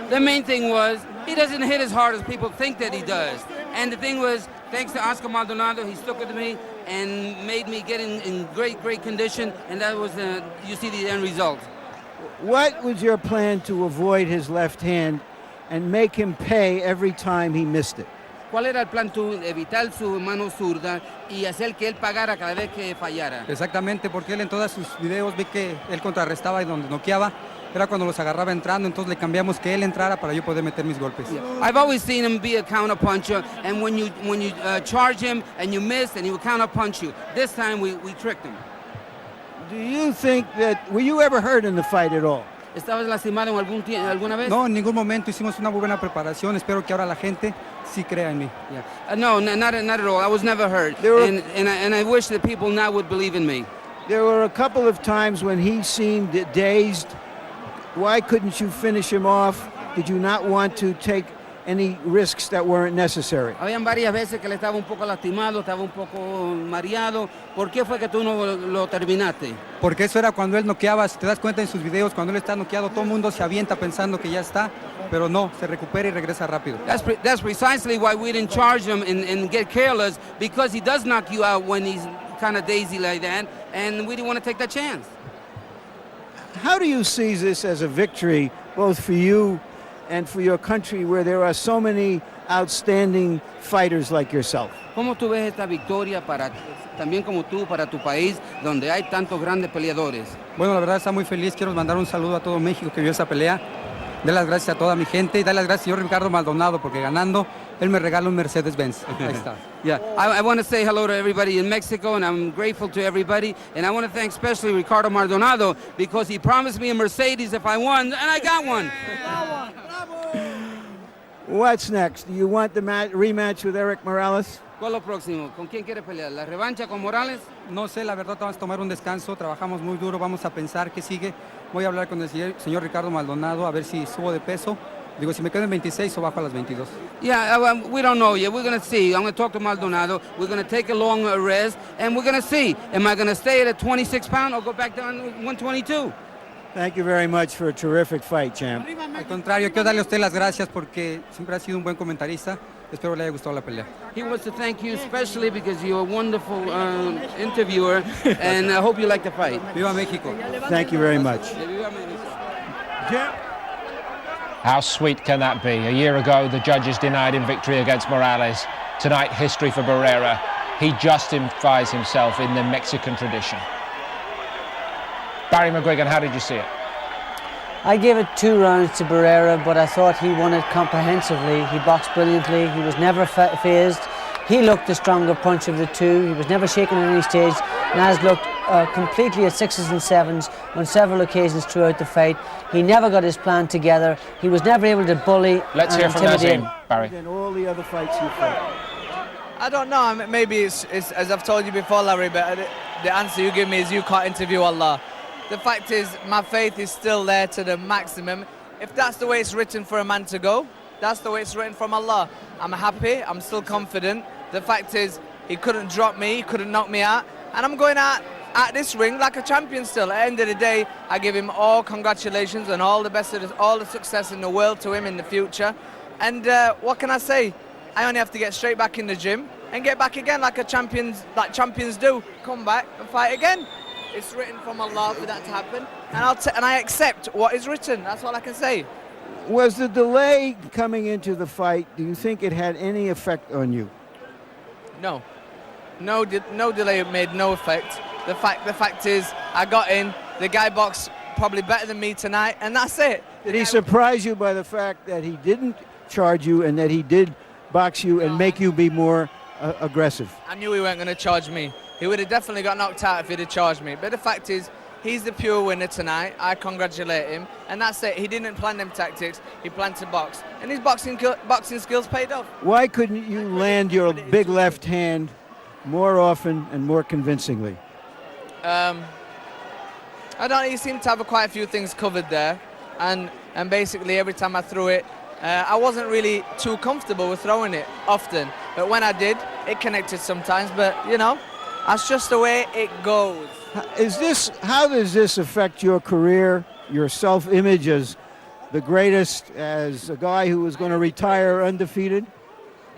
The main thing was, he doesn't hit as hard as people think that he does. And the thing was, thanks to Oscar Maldonado, he stuck with me and made me get in great condition, and that was, you see the end result. What was your plan to avoid his left hand and make him pay every time he missed it? ¿Cuál era el plan tú? Evitar su mano zurda y hacer que él pagara cada vez que fallara. Exactamente, porque él en todos sus videos vi que él contrarrestaba y donde noqueaba era cuando los agarraba entrando, entonces le cambiamos que él entrara para yo poder meter mis golpes. I've always seen him be a counter puncher, and when you charge him and you miss, and he would counter punch you. This time we tricked him. Do you think that, were you ever hurt in the fight at all? ¿Estabas lastimado en alguna vez? No, en ningún momento. Hicimos una muy buena preparación. Espero que ahora la gente sí crea en mí. No, not at all. I was never hurt. And I wish that people now would believe in me. There were a couple of times when he seemed dazed. Why couldn't you finish him off? Did you not want to take any risks that weren't necessary? Habían varias veces que le estaba un poco lastimado, estaba un poco mareado. ¿Por qué fue que tú no lo terminaste? Porque eso era cuando él noqueaba. Si te das cuenta en sus videos, cuando él está noqueado, todo el mundo se avienta pensando que ya está, pero no, se recupera y regresa rápido. That's precisely why we didn't charge him and get careless, because he does knock you out when he's kind of daisy like that, and we didn't want to take that chance. How do you see this as a victory, both for you and for your country, where there are so many outstanding fighters like yourself? ¿Cómo tú ves esta victoria también como tú, para tu país, donde hay tantos grandes peleadores? Bueno, la verdad está muy feliz. Quiero mandar un saludo a todo México que vio esa pelea. Dar las gracias a toda mi gente y dar las gracias al señor Ricardo Maldonado, porque ganando, él me regala un Mercedes-Benz. Ahí está. Yeah, I want to say hello to everybody in Mexico, and I'm grateful to everybody. And I want to thank especially Ricardo Maldonado, because he promised me a Mercedes if I won, and I got one. What's next? Do you want the rematch with Eric Morales? ¿Cuál es lo próximo? ¿Con quién quiere pelear? ¿La revancha con Morales? No sé, la verdad, vamos a tomar un descanso, trabajamos muy duro, vamos a pensar qué sigue. Voy a hablar con el señor Ricardo Maldonado a ver si subo de peso. Digo, si me quedo en 26 o bajo a las 22. Yeah, we don't know yet. We're going to see. I'm going to talk to Maldonado. We're going to take a long rest, and we're going to see. Am I going to stay at a 26-pound or go back down to 122? Thank you very much for a terrific fight, champ. Al contrario, quiero darle a usted las gracias porque siempre ha sido un buen comentarista. Espero le haya gustado la pelea. He wants to thank you especially because you're a wonderful interviewer, and I hope you like the fight. Viva México. Thank you very much. Viva México. How sweet can that be? A year ago, the judges denied him victory against Morales. Tonight, history for Barrera. He justifies himself in the Mexican tradition. Barry McGuigan, how did you see it? I gave it 2 rounds to Barrera, but I thought he won it comprehensively. He boxed brilliantly. He was never phased. He looked the stronger punch of the two. He was never shaken at any stage. Naz looked completely at 6s and 7s on several occasions throughout the fight. He never got his plan together. He was never able to bully Let's hear from Naseem, Barry. And all the other fights you fought. I don't know. I mean, maybe it's as I've told you before, Larry, but the answer you give me is you can't interview Allah. The fact is, my faith is still there to the maximum. If that's the way it's written for a man to go, that's the way it's written from Allah. I'm happy, I'm still confident. The fact is, he couldn't drop me, he couldn't knock me out, and I'm going out at this ring like a champion still. At the end of the day, I give him all congratulations and all the best of this, all the success in the world to him in the future. And what can I say? I only have to get straight back in the gym and get back again like champions do. Come back and fight again. It's written from Allah for that to happen, and I accept what is written. That's all I can say. Was the delay coming into the fight, do you think it had any effect on you? No. No delay made no effect. The fact is, I got in, the guy boxed probably better than me tonight, and that's it. Did he surprise you by the fact that he didn't charge you and that he did box you and make you be more aggressive? I knew he weren't going to charge me. He would have definitely got knocked out if he'd have charged me. But the fact is, he's the pure winner tonight. I congratulate him. And that's it. He didn't plan them tactics. He planned to box. And his boxing skills paid off. Why couldn't you land your big left hand more often and more convincingly? I don't know. He seemed to have quite a few things covered there. And basically, every time I threw it, I wasn't really too comfortable with throwing it often. But when I did, it connected sometimes. But, you know, that's just the way it goes. How does this affect your career, your self-image as the greatest, as a guy who was going to retire undefeated?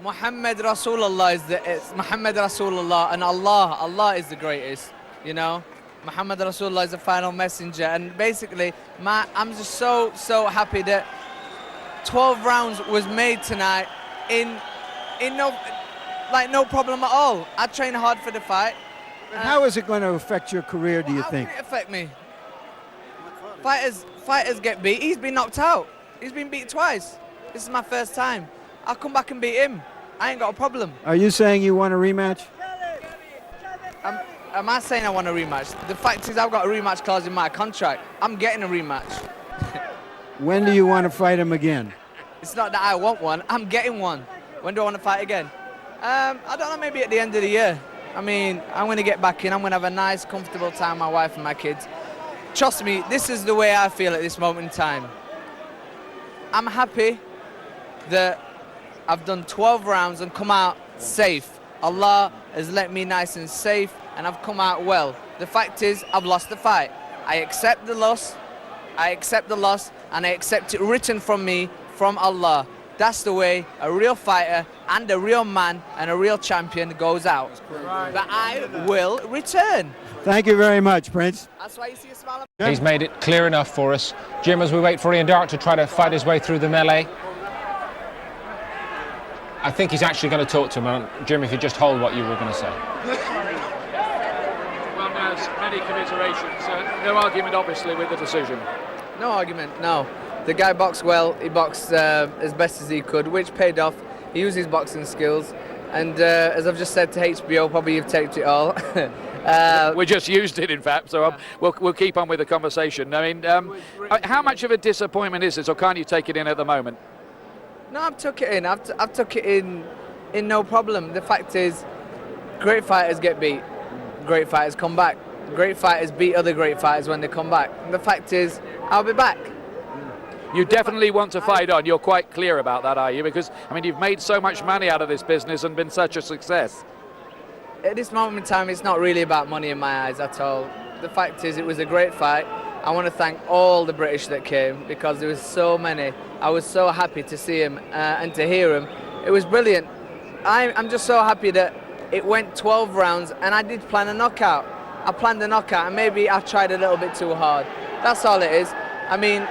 Muhammad Rasulullah Muhammad Rasulullah, and Allah is the greatest, you know. Muhammad Rasulullah is the final messenger, and basically, I'm just so happy that 12 rounds was made tonight in no problem at all. I trained hard for the fight. How is it going to affect your career, do you think? How can it affect me? Fighters get beat. He's been knocked out. He's been beat twice. This is my first time. I'll come back and beat him. I ain't got a problem. Are you saying you want a rematch? Am I saying I want a rematch? The fact is, I've got a rematch clause in my contract. I'm getting a rematch. When do you want to fight him again? It's not that I want one. I'm getting one. When do I want to fight again? I don't know, maybe at the end of the year. I mean, I'm going to get back in. I'm going to have a nice, comfortable time with my wife and my kids. Trust me, this is the way I feel at this moment in time. I'm happy that I've done 12 rounds and come out safe. Allah has let me nice and safe, and I've come out well. The fact is, I've lost the fight. I accept the loss. I accept the loss, and I accept it written from me, from Allah. That's the way a real fighter and a real man and a real champion goes out. But I will return. Thank you very much, Prince. That's why you see a smile. He's made it clear enough for us. Jim, as we wait for Ian Dark to try to fight his way through the melee, I think he's actually going to talk to him. Jim, if you just hold what you were going to say. Well, there's many commiserations. No argument, obviously, with the decision. No argument, no. The guy boxed well. He boxed as best as he could, which paid off. He used his boxing skills. And as I've just said to HBO, probably you've taped it all. We just used it, in fact, so we'll keep on with the conversation. I mean, how much of a disappointment is this, or can't you take it in at the moment? No, I've took it in. I've took it in no problem. The fact is, great fighters get beat. Great fighters come back. Great fighters beat other great fighters when they come back. And the fact is, I'll be back. You definitely want to fight on. You're quite clear about that, are you? Because, I mean, you've made so much money out of this business and been such a success. At this moment in time, it's not really about money in my eyes at all. The fact is, it was a great fight. I want to thank all the British that came, because there was so many. I was so happy to see him and to hear him. It was brilliant. I'm just so happy that it went 12 rounds, and I did plan a knockout. I planned a knockout, and maybe I tried a little bit too hard. That's all it is. I mean,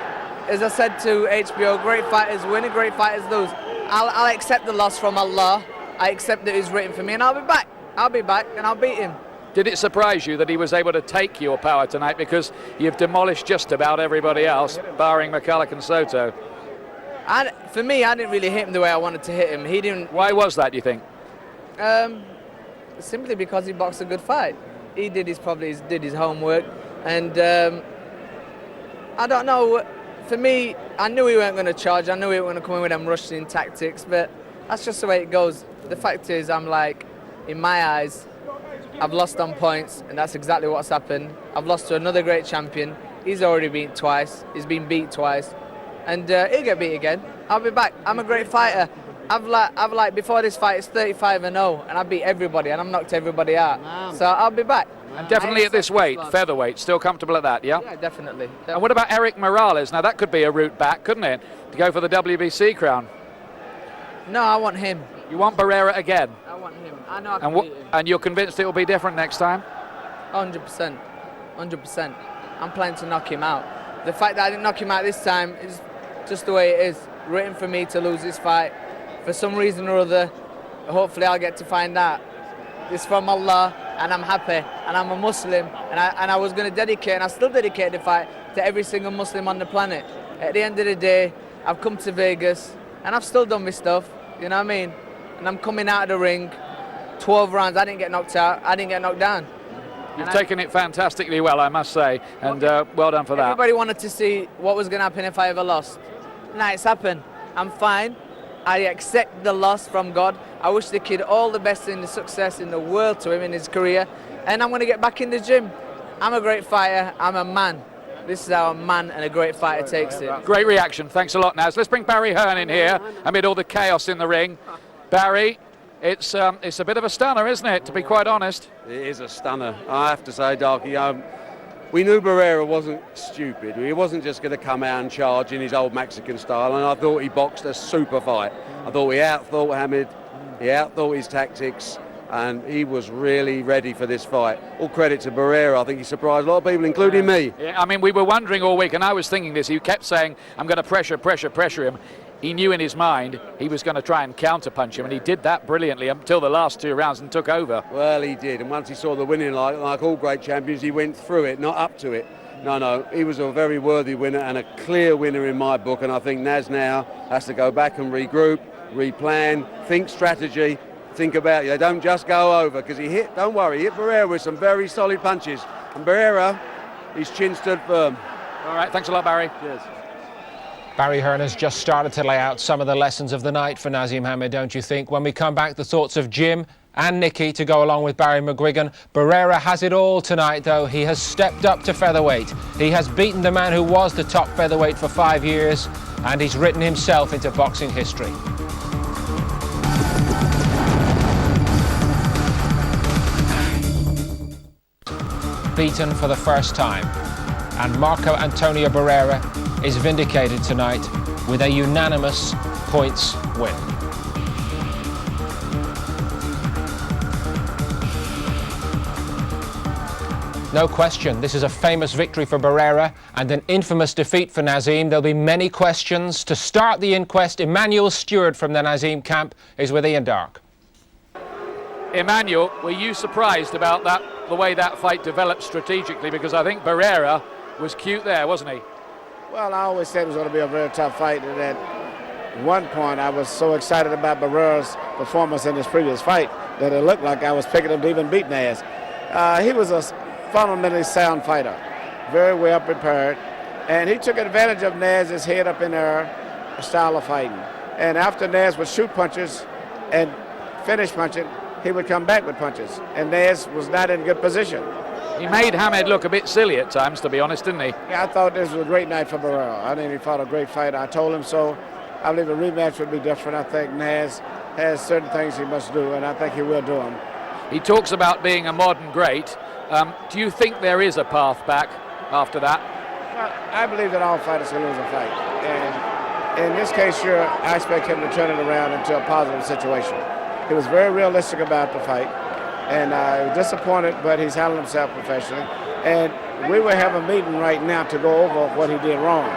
as I said to HBO, great fighters win and great fighters lose. I'll accept the loss from Allah. I accept that it's written for me, and I'll be back. I'll be back, and I'll beat him. Did it surprise you that he was able to take your power tonight, because you've demolished just about everybody else, barring McCulloch and Soto? For me, I didn't really hit him the way I wanted to hit him. He didn't. Why was that, do you think? Simply because he boxed a good fight. He did his homework, and I don't know. For me, I knew he weren't going to charge. I knew he weren't going to come in with them rushing tactics, but that's just the way it goes. The fact is, I'm like, in my eyes, I've lost on points, and that's exactly what's happened. I've lost to another great champion. He's already beaten twice. He's been beat twice, and he'll get beat again. I'll be back. I'm a great fighter. I've like before this fight, it's 35-0, and I beat everybody, and I've knocked everybody out. So I'll be back. And definitely at this weight, featherweight, still comfortable at that, yeah? Yeah, definitely. And what about Eric Morales? Now that could be a route back, couldn't it, to go for the WBC crown? No, I want him. You want Barrera again? I want him. I know I can beat him. And you're convinced it will be different next time? 100%. 100%. I'm planning to knock him out. The fact that I didn't knock him out this time is just the way it is. Written for me to lose this fight. For some reason or other, hopefully I'll get to find out. It's from Allah, and I'm happy, and I'm a Muslim, and I was going to dedicate, and I still dedicate the fight to every single Muslim on the planet. At the end of the day, I've come to Vegas, and I've still done my stuff, you know what I mean? And I'm coming out of the ring, 12 rounds, I didn't get knocked out, I didn't get knocked down. You've taken it fantastically well, I must say, and well done for that. Everybody wanted to see what was going to happen if I ever lost. Now it's happened. I'm fine. I accept the loss from God. I wish the kid all the best in the success in the world to him in his career. And I'm going to get back in the gym. I'm a great fighter. I'm a man. This is how a man and a great fighter takes it. Great reaction. Thanks a lot, Naz. Let's bring Barry Hearn in here amid all the chaos in the ring. Barry, it's a bit of a stunner, isn't it, to be quite honest? It is a stunner, I have to say, Darky. We knew Barrera wasn't stupid. He wasn't just going to come out and charge in his old Mexican style, and I thought he boxed a super fight. I thought he outthought Hamid, he outthought his tactics, and he was really ready for this fight. All credit to Barrera. I think he surprised a lot of people, including me. Yeah, I mean, we were wondering all week, and I was thinking this. He kept saying, I'm going to pressure him. He knew in his mind he was going to try and counter-punch him, and he did that brilliantly until the last 2 rounds and took over. Well, he did, and once he saw the winning light, like all great champions, he went through it, not up to it. No, he was a very worthy winner and a clear winner in my book, and I think Naz now has to go back and regroup, replan, think strategy, think about it. They don't just go over, because he hit Barrera with some very solid punches, and Barrera, his chin stood firm. All right, thanks a lot, Barry. Cheers. Barry Hearn has just started to lay out some of the lessons of the night for Naseem Hamed, don't you think? When we come back, the thoughts of Jim and Nicky to go along with Barry McGuigan. Barrera has it all tonight, though. He has stepped up to featherweight. He has beaten the man who was the top featherweight for 5 years, and he's written himself into boxing history. Beaten for the first time, and Marco Antonio Barrera is vindicated tonight with a unanimous points win. No question, this is a famous victory for Barrera and an infamous defeat for Naseem. There'll be many questions. To start the inquest, Emmanuel Stewart from the Naseem camp is with Ian Dark. Emmanuel, were you surprised about the way that fight developed strategically? Because I think Barrera was cute there, wasn't he? Well, I always said it was going to be a very tough fight, and at one point I was so excited about Barrera's performance in his previous fight that it looked like I was picking him to even beat Naz. He was a fundamentally sound fighter, very well prepared, and he took advantage of Naz's head up in the air style of fighting. And after Naz would shoot punches and finish punching, he would come back with punches, and Naz was not in good position. He made Hamed look a bit silly at times, to be honest, didn't he? Yeah, I thought this was a great night for Barrera. I think he fought a great fight. I told him so. I believe a rematch would be different. I think Naz has certain things he must do, and I think he will do them. He talks about being a modern great. Do you think there is a path back after that? Well, I believe that all fighters can lose a fight. And in this case, sure, I expect him to turn it around into a positive situation. He was very realistic about the fight. And I was disappointed, but he's handled himself professionally. And we will have a meeting right now to go over what he did wrong.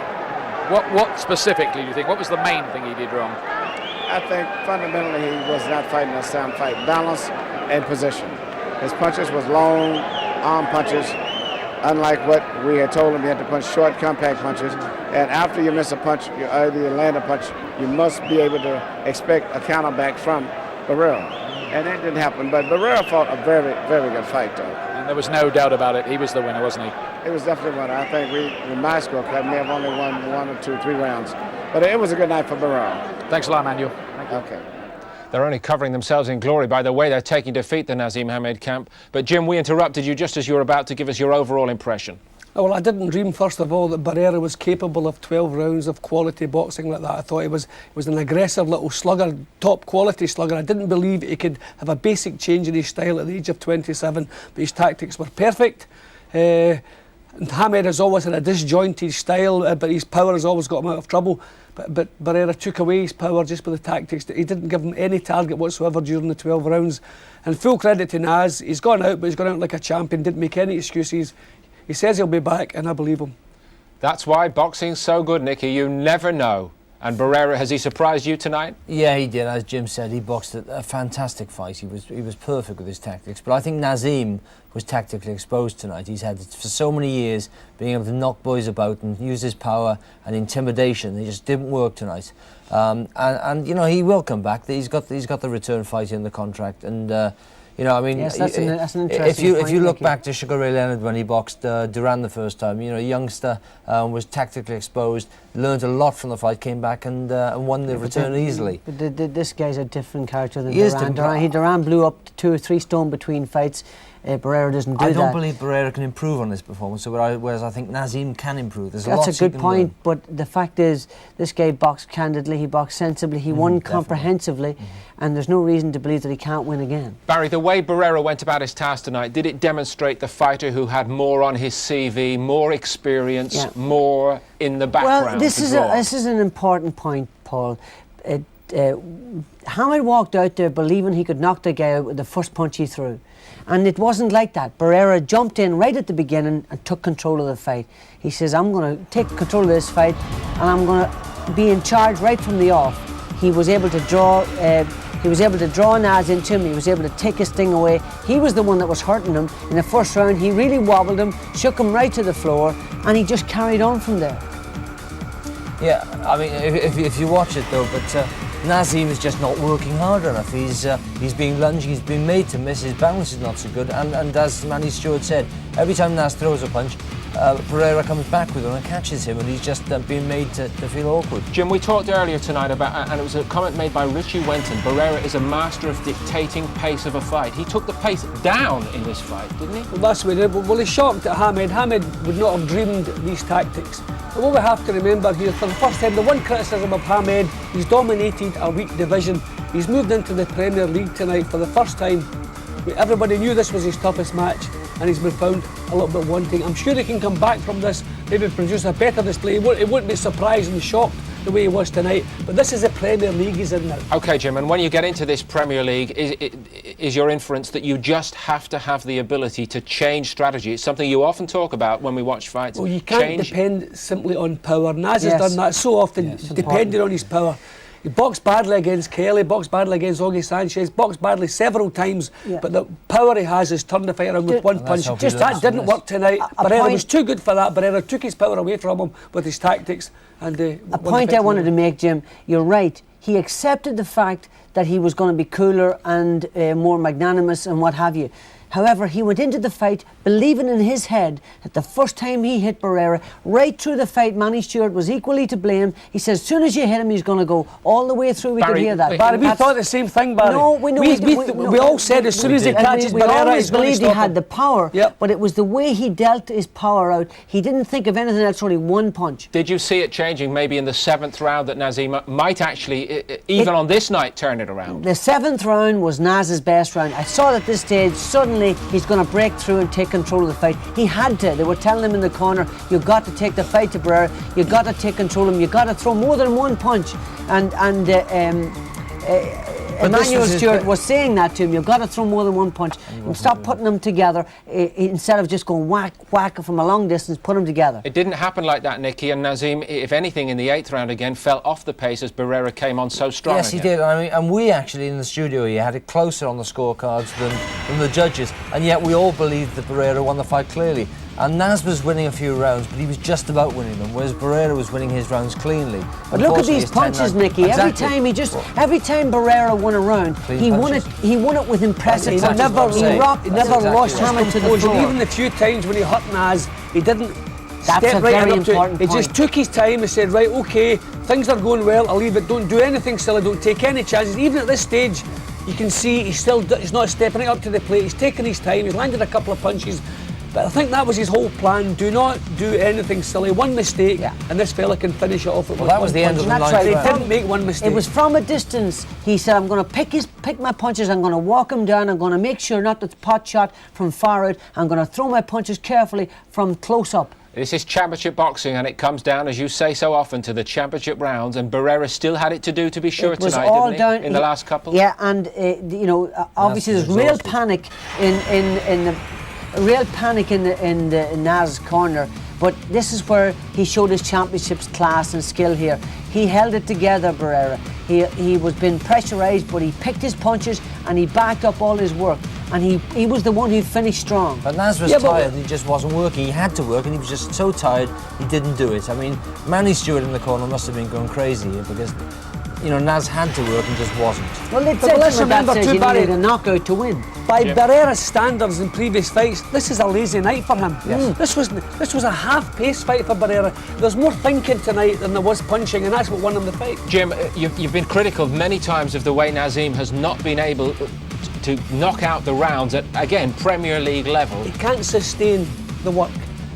What specifically do you think? What was the main thing he did wrong? I think fundamentally he was not fighting a sound fight. Balance and position. His punches was long arm punches, unlike what we had told him. He had to punch short, compact punches. And after you miss a punch, you either land a punch, you must be able to expect a counter back from Barrera. And that didn't happen. But Barrera fought a very, very good fight, though. And there was no doubt about it. He was the winner, wasn't he? He was definitely a winner. I think in my scorecard, may have only won 1 or 2, 3 rounds. But it was a good night for Barrera. Thanks a lot, Manuel. Okay. They're only covering themselves in glory by the way they're taking defeat, the Naseem Hamed camp. But Jim, we interrupted you just as you were about to give us your overall impression. Well, I didn't dream, first of all, that Barrera was capable of 12 rounds of quality boxing like that. I thought he was an aggressive little slugger, top quality slugger. I didn't believe he could have a basic change in his style at the age of 27, but his tactics were perfect. Hamed has always had a disjointed style, but his power has always got him out of trouble. But Barrera took away his power just with the tactics. He didn't give him any target whatsoever during the 12 rounds. And full credit to Naz. He's gone out, but he's gone out like a champion, didn't make any excuses. He says he'll be back, and I believe him. That's why boxing's so good, Nicky. You never know. And Barrera, has he surprised you tonight? Yeah, he did. As Jim said, he boxed a fantastic fight. He was perfect with his tactics. But I think Naseem was tactically exposed tonight. He's had, for so many years, being able to knock boys about and use his power and intimidation. It just didn't work tonight. And you know, he will come back. He's got the return fight in the contract. And you know, I mean, yes, that's an interesting if you look back to Sugar Ray Leonard when he boxed Duran the first time, you know, a youngster was tactically exposed, learned a lot from the fight, came back and won the return easily. But this guy's a different character than He is Duran. Duran blew up to 2 or 3 stone between fights. Barrera doesn't do that. I don't believe Barrera can improve on this performance, whereas I think Naseem can improve. That's a good point, but the fact is, this guy boxed candidly, he boxed sensibly, he won comprehensively, and there's no reason to believe that he can't win again. Barry, the way Barrera went about his task tonight, did it demonstrate the fighter who had more on his CV, more experience, more in the background? Well, this is an important point, Paul. Hamed walked out there believing he could knock the guy out with the first punch he threw. And it wasn't like that. Barrera jumped in right at the beginning and took control of the fight. He says, I'm going to take control of this fight and I'm going to be in charge right from the off. He was able to draw Naz into him. He was able to take his sting away. He was the one that was hurting him. In the first round, he really wobbled him, shook him right to the floor, and he just carried on from there. Yeah, I mean, if you watch it though, but Naseem is just not working hard enough. He's being lunging, he's been made to miss, his balance is not so good, and as Manny Stewart said, every time Naz throws a punch, Barrera comes back with him and catches him, and he's just being made to feel awkward. Jim, we talked earlier tonight about, and it was a comment made by Richie Wenton, Barrera is a master of dictating pace of a fight. He took the pace down in this fight, didn't he? Well, that's what he did. Well, he shocked at Hamed. Hamed would not have dreamed these tactics. But what we have to remember here, for the first time, the one criticism of Hamed, he's dominated a weak division. He's moved into the Premier League tonight for the first time. Everybody knew this was his toughest match, and he's been found a little bit wanting. I'm sure he can come back from this, maybe produce a better display. He wouldn't be surprised and shocked the way he was tonight, but this is the Premier League he's in now. Okay, Jim, and when you get into this Premier League, is your inference that you just have to have the ability to change strategy? It's something you often talk about when we watch fights. Well, you can't depend simply on power. Naz has done that so often, depending on his power. He boxed badly against Kelly, boxed badly against Augie Sanchez, boxed badly several times, but the power he has is turned the fight around with one punch. Just that didn't work tonight. Barrera was too good for that. Barrera took his power away from him with his tactics. And a point I wanted to make, Jim, you're right. He accepted the fact that he was going to be cooler and more magnanimous and what have you. However, he went into the fight believing in his head that the first time he hit Barrera, right through the fight, Manny Stewart was equally to blame. He says, as soon as you hit him, he's going to go all the way through. We could hear that. Barry, we thought the same thing, Barry. No, we know. We all said as soon as he catches Barrera, he's going to stop him. He had the power, but it was the way he dealt his power out. He didn't think of anything else, only one punch. Did you see it changing maybe in the 7th round that Naseem might actually, even on this night, turn it around? The 7th round was Naz's best round. I saw at this stage, suddenly he's going to break through and take control of the fight. He had to. They were telling him in the corner, you've got to take the fight to Barrera, you've got to take control of him, you've got to throw more than one punch. And Emmanuel Stewart was saying that to him. You've got to throw more than one punch and stop putting them together instead of just going whack, whack from a long distance, put them together. It didn't happen like that, Nicky, and Naseem, if anything, in the 8th round again, fell off the pace as Barrera came on so strong. Yes, he did. I mean, and we actually in the studio here had it closer on the scorecards than the judges, and yet we all believed that Barrera won the fight clearly. And Naz was winning a few rounds, but he was just about winning them, whereas Barrera was winning his rounds cleanly. But look at these punches, Nicky. Exactly. Every time Barrera won a round, he won it with impressive. He never rushed Hammett to the floor. Even the few times when he hurt Naz, he didn't That's step a right very up to it. important He just point. took his time and said, right, okay, things are going well, I'll leave it. Don't do anything silly, don't take any chances. Even at this stage, you can see he's not stepping right up to the plate. He's taking his time. He's landed a couple of punches. But I think that was his whole plan. Do not do anything silly. One mistake, and this fella can finish it off. Well, that was the end of the 9th round. He didn't make one mistake. It was from a distance. He said, I'm going to pick my punches. I'm going to walk him down. I'm going to make sure not to pot shot from far out. I'm going to throw my punches carefully from close up. This is championship boxing, and it comes down, as you say so often, to the championship rounds, and Barrera still had it to do, to be sure, tonight, didn't he, in the last couple? Yeah, and, you know, obviously there's real panic in the Naz corner, but this is where he showed his championship's class and skill here. He held it together, Barrera. He was being pressurised, but he picked his punches and he backed up all his work. And he was the one who finished strong. But Naz was tired, he just wasn't working. He had to work and he was just so tired he didn't do it. I mean, Manny Stewart in the corner must have been going crazy here because, you know, Naz had to work and just wasn't. Well, let's remember too, Barry, a knockout to win. By Barrera's standards in previous fights, this is a lazy night for him. Yes. This was a half-paced fight for Barrera. There's more thinking tonight than there was punching, and that's what won him the fight. Jim, you've been critical many times of the way Naseem has not been able to knock out the rounds at, again, Premier League level. He can't sustain the work.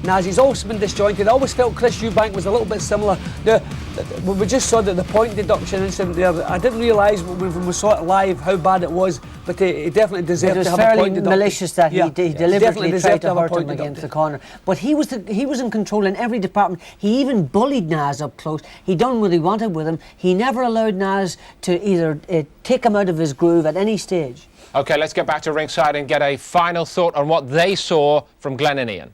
Naz, he's also been disjointed. I always felt Chris Eubank was a little bit similar. We just saw that the point deduction incident there. I didn't realise when we saw it live how bad it was, but he definitely deserved to have a point deduction. It was fairly malicious that he deliberately tried to hurt him against the corner. But he was in control in every department. He even bullied Naz up close. He done what he wanted with him. He never allowed Naz to either take him out of his groove at any stage. OK, let's get back to ringside and get a final thought on what they saw from Glenn and Ian.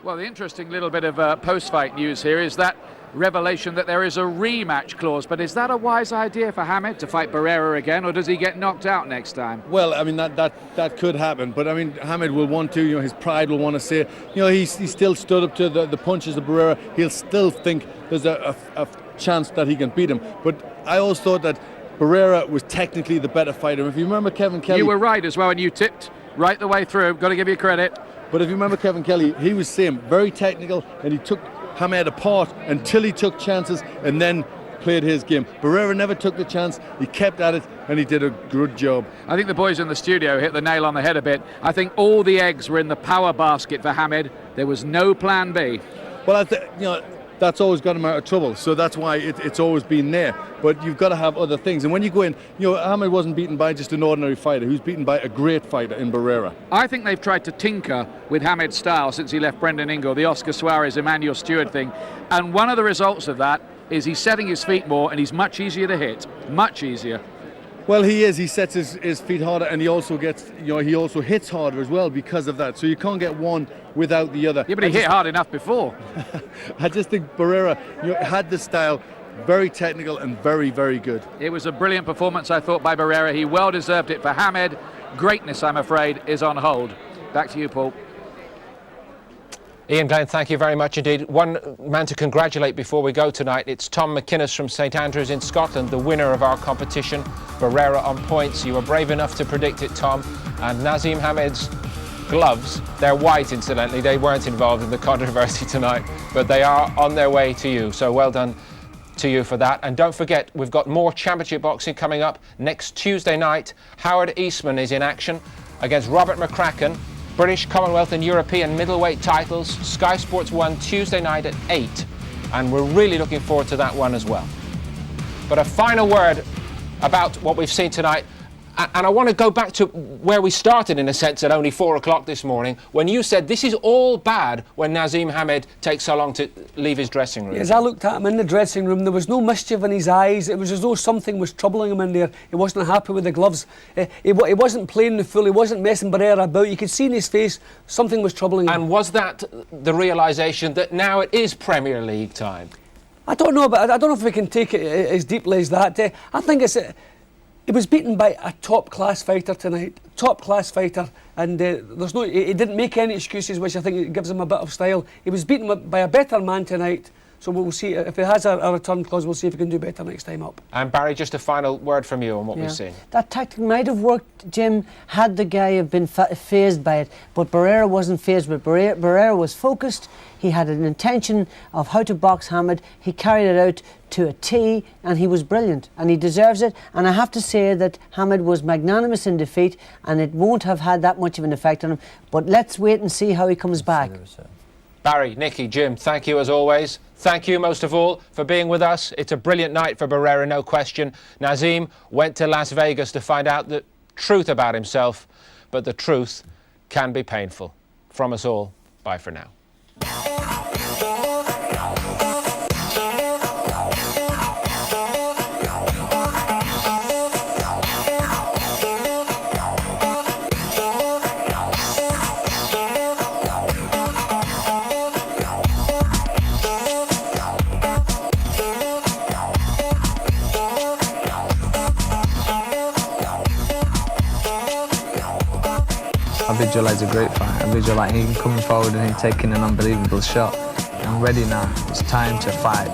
Well, the interesting little bit of post-fight news here is that revelation that there is a rematch clause. But is that a wise idea for Hammett to fight Barrera again, or does he get knocked out next time? Well, I mean, that could happen. But, I mean, Hammett will want to, you know, his pride will want to say, you know, he still stood up to the punches of Barrera. He'll still think there's a chance that he can beat him. But I always thought that Barrera was technically the better fighter. If you remember Kevin Kelly... You were right as well, and you tipped right the way through. Got to give you credit. But if you remember Kevin Kelly, he was same, very technical, and he took Hammett apart until he took chances and then played his game. Barrera never took the chance, he kept at it, and he did a good job. I think the boys in the studio hit the nail on the head a bit. I think all the eggs were in the power basket for Hammett. There was no plan B. Well, you know, that's always got him out of trouble, so that's why it's always been there. But you've got to have other things. And when you go in, you know, Hammett wasn't beaten by just an ordinary fighter. He was beaten by a great fighter in Barrera. I think they've tried to tinker with Hammett's style since he left Brendan Ingle, the Oscar Suarez, Emmanuel Stewart thing. And one of the results of that is he's setting his feet more and he's much easier to hit. Much easier. Well, he is. He sets his feet harder, and he also gets, you know, he also hits harder as well because of that. So you can't get one without the other. Yeah, but he hit hard enough before. I just think Barrera, you know, had the style, very technical and very, very good. It was a brilliant performance, I thought, by Barrera. He well deserved it. For Hammett, greatness, I'm afraid, is on hold. Back to you, Paul. Ian, Glenn, thank you very much indeed. One man to congratulate before we go tonight. It's Tom McInnes from St Andrews in Scotland, the winner of our competition. Barrera on points. You were brave enough to predict it, Tom. And Naseem Hammed's gloves, they're white, incidentally. They weren't involved in the controversy tonight, but they are on their way to you. So well done to you for that. And don't forget, we've got more championship boxing coming up. Next Tuesday night, Howard Eastman is in action against Robert McCracken. British, Commonwealth and European middleweight titles. Sky Sports 1 Tuesday night at 8. And we're really looking forward to that one as well. But a final word about what we've seen tonight. And I want to go back to where we started, in a sense, at only 4 o'clock this morning, when you said this is all bad when Naseem Hamed takes so long to leave his dressing room. As I looked at him in the dressing room, there was no mischief in his eyes. It was as though something was troubling him in there. He wasn't happy with the gloves. He wasn't playing the fool. He wasn't messing Barrera about. You could see in his face something was troubling him. And was that the realisation that now it is Premier League time? I don't know, but I don't know if we can take it as deeply as that. I think it's... He was beaten by a top-class fighter tonight, top-class fighter, and there's no. He didn't make any excuses, which I think gives him a bit of style. He was beaten by a better man tonight, so we'll see if he has a return clause. We'll see if he can do better next time up. And Barry, just a final word from you on what we've seen. That tactic might have worked, Jim, had the guy have been fazed by it, but Barrera wasn't fazed with it. Barrera was focused. He had an intention of how to box Hamed. He carried it out to a T, and he was brilliant, and he deserves it. And I have to say that Hamed was magnanimous in defeat, and it won't have had that much of an effect on him. But let's wait and see how he comes back. Barry, Nicky, Jim, thank you as always. Thank you most of all for being with us. It's a brilliant night for Barrera, no question. Naseem went to Las Vegas to find out the truth about himself, but the truth can be painful. From us all, bye for now. I visualise a great fight. I visualise him coming forward and him taking an unbelievable shot. I'm ready now. It's time to fight.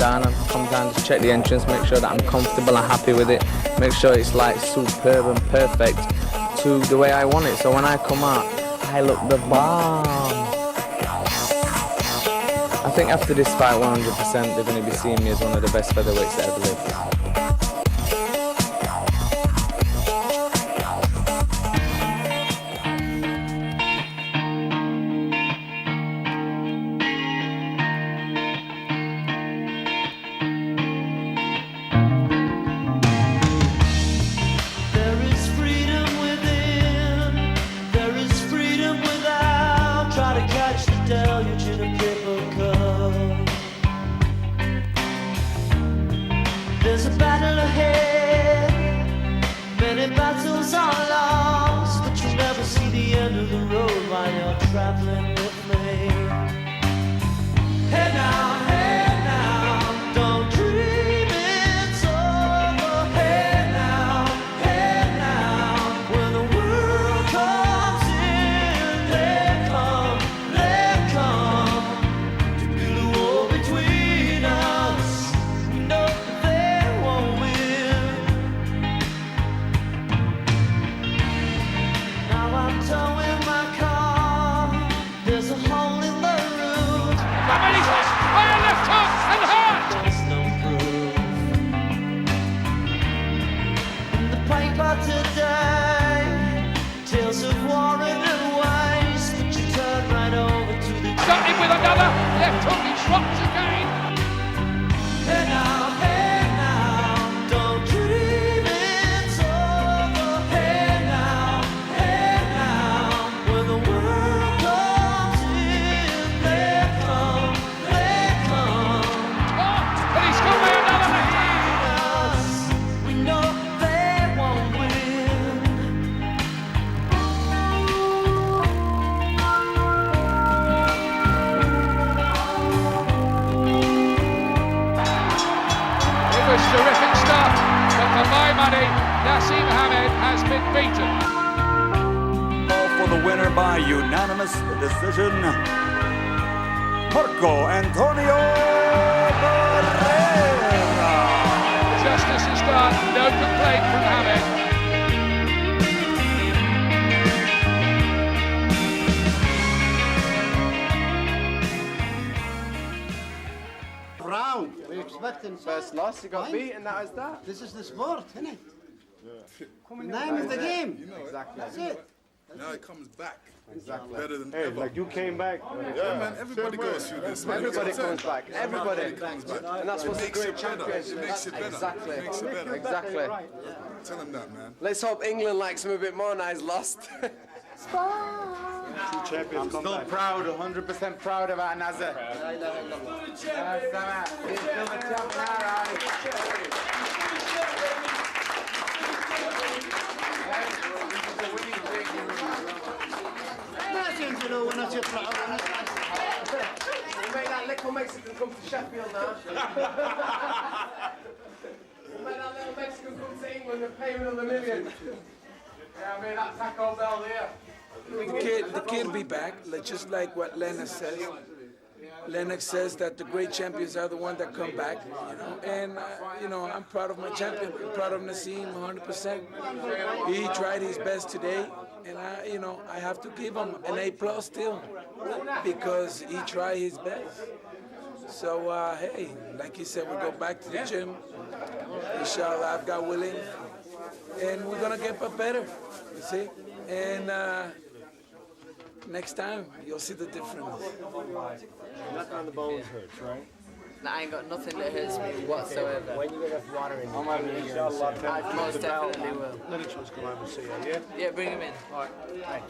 I've come down to check the entrance, make sure that I'm comfortable and happy with it, make sure it's like superb and perfect to the way I want it, so when I come out I look the bomb. I think after this fight 100% they're going to be seeing me as one of the best featherweights that ever lived. There's a battle ahead, many battles are lost, but you'll never see the end of the road while you're traveling with me. Hey now, don't dream it's over. Hey now, when the world comes in, they come to build a wall between us. No. Today, tales of war and waste, but you turn right over to the Got him with another left hook, he drops again. Hey now, don't dream it's over. Hey now, when the world comes in, they come. Oh, and he's got me another left. We know they won't win. Terrific stuff, but for my money, Naseem Hamed has been beaten. Call for the winner by unanimous decision, Marco Antonio Barrera. Justice is done, no complaint from Hamed. expecting. First loss, you got beat, and that was that. This is the sport, isn't it? Yeah. The name is the game. You know, exactly. That's it. Now it comes back. Exactly. Better than hey, ever. like you came back. Yeah, man, everybody goes through this, man. Everybody comes back. Everybody comes back. And that's what's the great championship. It makes it better. Exactly. It makes it better. Exactly. Tell him that, man. Let's hope England likes him a bit more now he's lost. I'm still proud, 100% proud of our Nazar. He's still the champion, We'll make that little Mexican come to Sheffield now. We'll make that little Mexican come to England and pay him another million. Yeah, I mean, that Taco Bell here. The kid will be back, just like what Lennox says. Lennox says that the great champions are the ones that come back, and I'm proud of my champion. I'm proud of Naseem 100%. He tried his best today, and I have to give him an A+ still because he tried his best. So hey, like you said, we go back to the gym. Inshallah, I've got willing, and we're gonna get better. You see, and next time you'll see the difference. Nothing on the bones hurts, right? Nah, I ain't got nothing that hurts me whatsoever. When you get enough water in I'm having inshallah. I most definitely will. Lennox was come over and see you, yeah? Yeah, bring him in. Alright.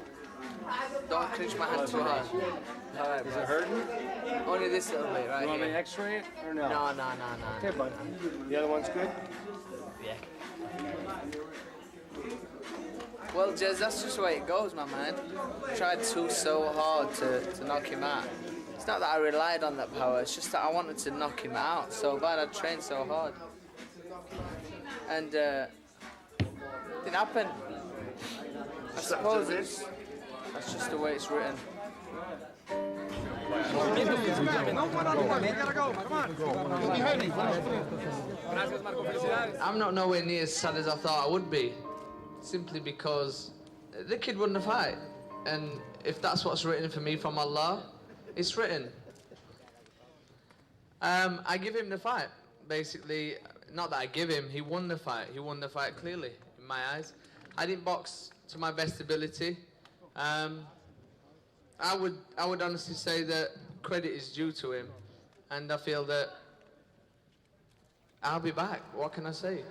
Don't clench my hand too hard. Alright, Is it hurting? Only this little bit right You want me here. to x-ray it or no? No. Okay, bud. The other one's good? Yeah. Well, Jez, that's just the way it goes, my man. I tried so hard to knock him out. It's not that I relied on that power, it's just that I wanted to knock him out so bad. I trained so hard. And it didn't happen. I suppose that's just the way it's written. I'm not nowhere near as sad as I thought I would be, simply because the kid won the fight, and if that's what's written for me from Allah, it's written. I give him the fight, basically. Not that I give him, he won the fight. He won the fight clearly, in my eyes. I didn't box to my best ability. I would honestly say that credit is due to him, and I feel that I'll be back. What can I say?